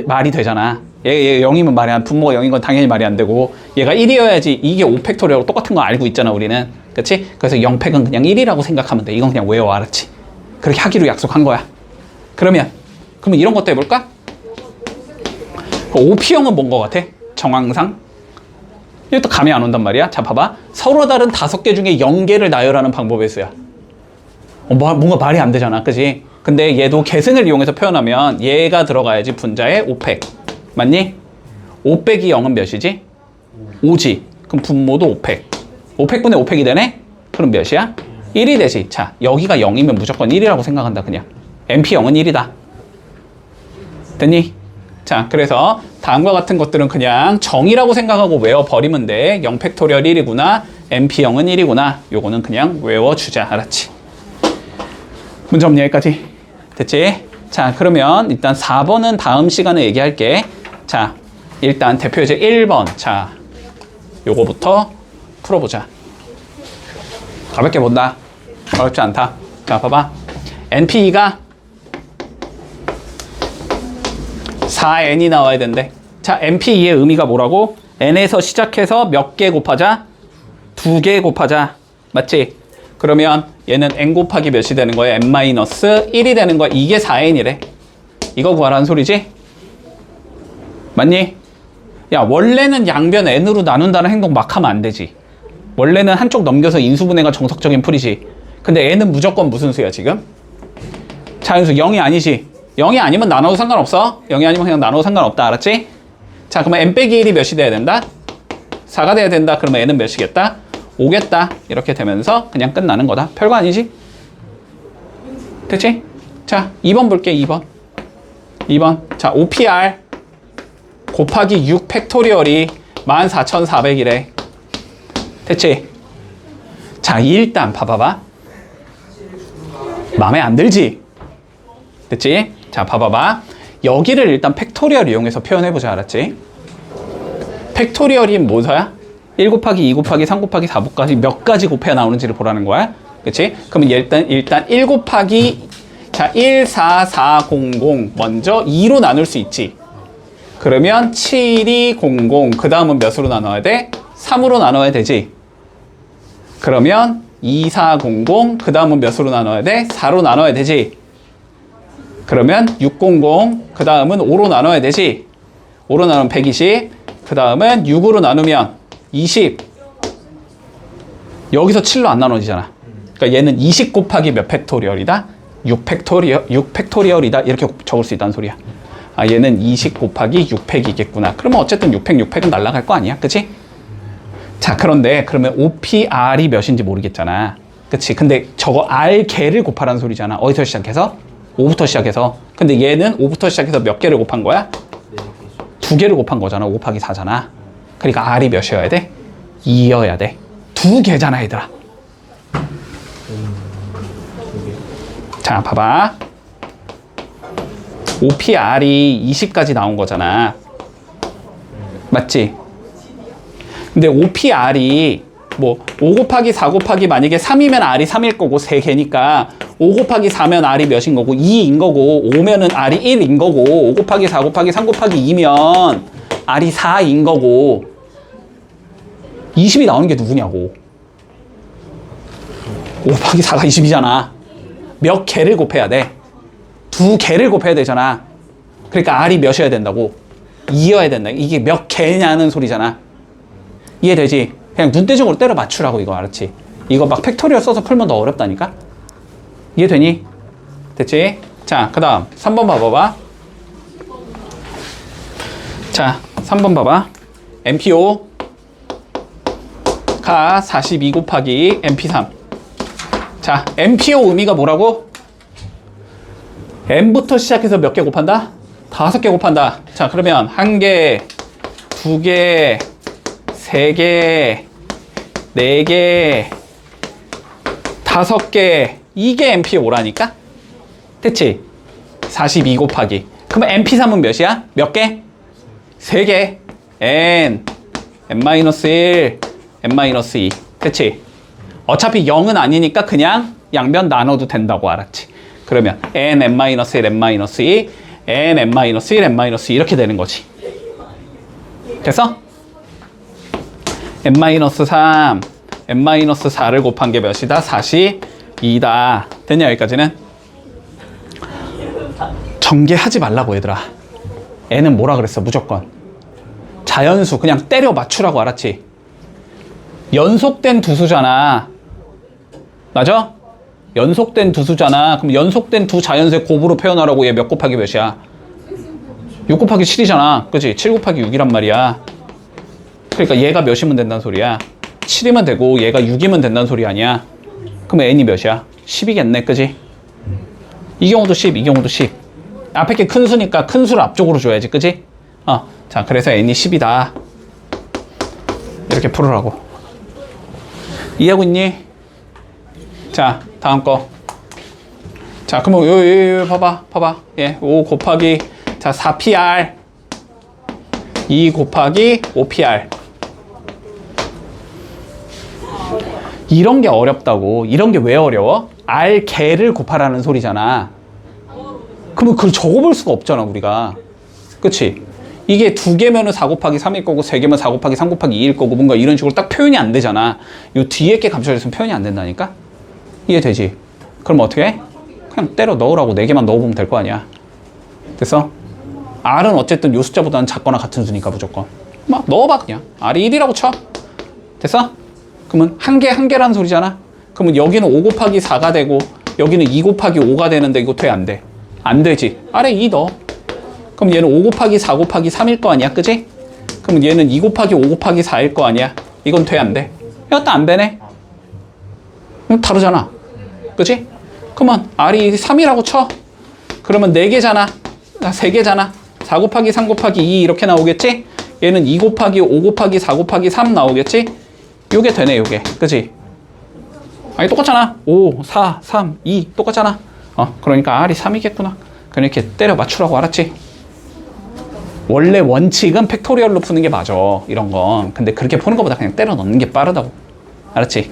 말이 되잖아. 얘 0이면 말이 안, 분모가 0인 건 당연히 말이 안 되고, 얘가 1이어야지. 이게 5팩토리얼하고 똑같은 거 알고 있잖아, 우리는. 그치? 그래서 0팩은 그냥 1이라고 생각하면 돼. 이건 그냥 외워. 알았지? 그렇게 하기로 약속한 거야. 그러면 이런 것도 해볼까? OP형은 뭔 거 같아? 정황상? 이것도 감이 안 온단 말이야. 자, 봐봐. 서로 다른 5개 중에 0개를 나열하는 방법의 수야. 뭔가 말이 안 되잖아. 그지? 근데 얘도 계승을 이용해서 표현하면 얘가 들어가야지 분자에 5팩. 맞니? 5 빼기 0은 몇이지? 5지. 그럼 분모도 5팩. 5팩분의 5팩이 되네? 그럼 몇이야? 1이 되지. 자, 여기가 0이면 무조건 1이라고 생각한다, 그냥. MP0은 1이다. 됐니? 자, 그래서 다음과 같은 것들은 그냥 정의라고 생각하고 외워버리면 돼. 0 팩토리얼 1이구나. MP0은 1이구나. 요거는 그냥 외워주자. 알았지? 문제 없니, 여기까지? 됐지? 자, 그러면 일단 4번은 다음 시간에 얘기할게. 자, 일단 대표 예제 1번. 자, 요거부터 풀어보자. 가볍게 본다. 어렵지 않다. 자, 봐봐. NPE가 4n이 나와야 된대. 자, NPE의 의미가 뭐라고? n에서 시작해서 몇 개 곱하자? 2개 곱하자. 맞지? 그러면 얘는 n 곱하기 몇이 되는 거야? n-1이 되는 거야. 이게 4n이래. 이거 구하라는 소리지? 맞니? 야, 원래는 양변 n으로 나눈다는 행동 막 하면 안 되지. 원래는 한쪽 넘겨서 인수분해가 정석적인 풀이지. 근데 n은 무조건 무슨 수야, 지금? 자연수 0이 아니지. 0이 아니면 나눠도 상관없어. 0이 아니면 그냥 나눠도 상관없다. 알았지? 자, 그러면 n 빼기 1이 몇이 돼야 된다? 4가 돼야 된다. 그러면 n은 몇이겠다? 5겠다. 이렇게 되면서 그냥 끝나는 거다. 별거 아니지? 됐지? 자, 2번 볼게. 2번. 자, OPR 곱하기 6 팩토리얼이 14,400이래. 됐지? 자, 일단 봐봐봐. 마음에 안 들지? 됐지? 자, 봐봐봐. 여기를 일단 팩토리얼 이용해서 표현해보자. 알았지? 팩토리얼이 뭐야? 1 곱하기 2 곱하기 3 곱하기 4 곱하기 몇 가지 곱해야 나오는지를 보라는 거야. 그치? 그러면 일단 1 곱하기, 자, 1, 4, 4, 0, 0 먼저 2로 나눌 수 있지. 그러면 7, 2, 0, 0 그 다음은 몇으로 나눠야 돼? 3으로 나눠야 되지. 그러면 2, 4, 0, 0 그 다음은 몇으로 나눠야 돼? 4로 나눠야 되지. 그러면 6, 0, 0 그 다음은 5로 나눠야 되지. 5로 나누면 120 그 다음은 6으로 나누면 20. 여기서 7로 안 나눠지잖아. 그러니까 얘는 20 곱하기 몇 팩토리얼이다? 6 팩토리얼이다. 이렇게 적을 수 있다는 소리야. 아, 얘는 20 곱하기 6팩이겠구나. 그러면 어쨌든 6팩은 날아갈 거 아니야? 그치? 자, 그런데 그러면 OPR이 몇인지 모르겠잖아. 그치? 근데 저거 R 개를 곱하라는 소리잖아. 어디서 시작해서? 5부터 시작해서. 근데 얘는 5부터 시작해서 몇 개를 곱한 거야? 2개를 곱한 거잖아. 5 곱하기 4잖아. 그러니까 R이 몇이어야 돼? 2여야 돼. 2개잖아, 얘들아. 자, 봐봐. OPR이 20까지 나온 거잖아. 맞지? 근데 OPR이 뭐 5 곱하기 4 곱하기 만약에 3이면 R이 3일 거고 3개니까 5 곱하기 4면 R이 몇인 거고 2인 거고 5면은 R이 1인 거고 5 곱하기 4 곱하기 3 곱하기 2면 R이 4인 거고 20이 나오는 게 누구냐고. 5 곱하기 4가 20이잖아. 몇 개를 곱해야 돼? 2개를 곱해야 되잖아. 그러니까 R이 몇이어야 된다고? 2여야 된다. 이게 몇 개냐는 소리잖아. 이해되지? 그냥 눈대중으로 때려 맞추라고 이거 알았지? 이거 막 팩토리얼 써서 풀면 더 어렵다니까? 이해되니? 됐지? 자, 그 다음 3번 봐봐봐. 자, 3번 봐봐. MPO가 42 곱하기 MP3. 자, MPO 의미가 뭐라고? M부터 시작해서 몇 개 곱한다? 5개 곱한다. 자, 그러면 1개, 2개, 3개, 4개, 5개. 이게 MPO라니까? 됐지? 42 곱하기. 그러면 MP3은 몇이야? 몇 개? 3개. N, N-1, N-2. 됐지? 어차피 0은 아니니까 그냥 양변 나눠도 된다고 알았지? 그러면 N, N-1, N-2, N, N-1, N-2 이렇게 되는 거지. 됐어? N-3, N-4를 곱한 게 몇이다? 42다. 됐냐, 여기까지는? 전개하지 말라고, 얘들아. N은 뭐라 그랬어, 무조건? 자연수, 그냥 때려 맞추라고, 알았지? 연속된 두수잖아. 맞아? 연속된 두수잖아. 그럼 연속된 두 자연수의 곱으로 표현하라고. 얘 몇 곱하기 몇이야? 6 곱하기 7이잖아. 그치? 7 곱하기 6이란 말이야. 그러니까 얘가 몇이면 된다는 소리야? 7이면 되고 얘가 6이면 된다는 소리 아니야? 그럼 n이 몇이야? 10이겠네, 그지? 이 경우도 10, 이 경우도 10. 앞에 게 큰 수니까 큰 수를 앞쪽으로 줘야지, 그지? 자, 그래서 n이 10이다. 이렇게 풀으라고. 이해하고 있니? 자, 다음 거. 자, 그러면 요 봐봐. 예, 5 곱하기 자 4PR 2 곱하기 5PR. 이런 게 어렵다고. 이런 게 왜 어려워? R 개를 곱하라는 소리잖아. 그러면 그걸 적어볼 수가 없잖아, 우리가. 그치? 이게 2개면은 4 곱하기 3일 거고 3개면 4 곱하기 3 곱하기 2일 거고 뭔가 이런 식으로 딱 표현이 안 되잖아. 요 뒤에 게 감춰져 있으면 표현이 안 된다니까? 이해되지? 그럼 어떻게 해? 그냥 때려 넣으라고. 4개만 넣어보면 될 거 아니야. 됐어? R은 어쨌든 요 숫자보다는 작거나 같은 수니까 무조건. 막 넣어봐, 그냥. R이 1이라고 쳐. 됐어? 그러면 한 개라는 소리잖아? 그러면 여기는 5 곱하기 4가 되고 여기는 2 곱하기 5가 되는데 이거 돼, 안 돼? 안 되지. 아래 2 넣어. 그럼 얘는 5 곱하기 4 곱하기 3일 거 아니야, 그지? 그럼 얘는 2 곱하기 5 곱하기 4일 거 아니야? 이건 돼, 안 돼? 이것도 안 되네? 다르잖아. 그지? 그러면 R이 3이라고 쳐. 그러면 4개잖아. 3개잖아. 4 곱하기 3 곱하기 2 이렇게 나오겠지? 얘는 2 곱하기 5 곱하기 4 곱하기 3 나오겠지? 요게 되네, 요게. 그치? 아니, 똑같잖아. 5, 4, 3, 2 똑같잖아. 그러니까 R이 3이겠구나. 그냥 이렇게 때려 맞추라고, 알았지? 원래 원칙은 팩토리얼로 푸는 게 맞아, 이런 건. 근데 그렇게 푸는 것보다 그냥 때려 넣는 게 빠르다고. 알았지?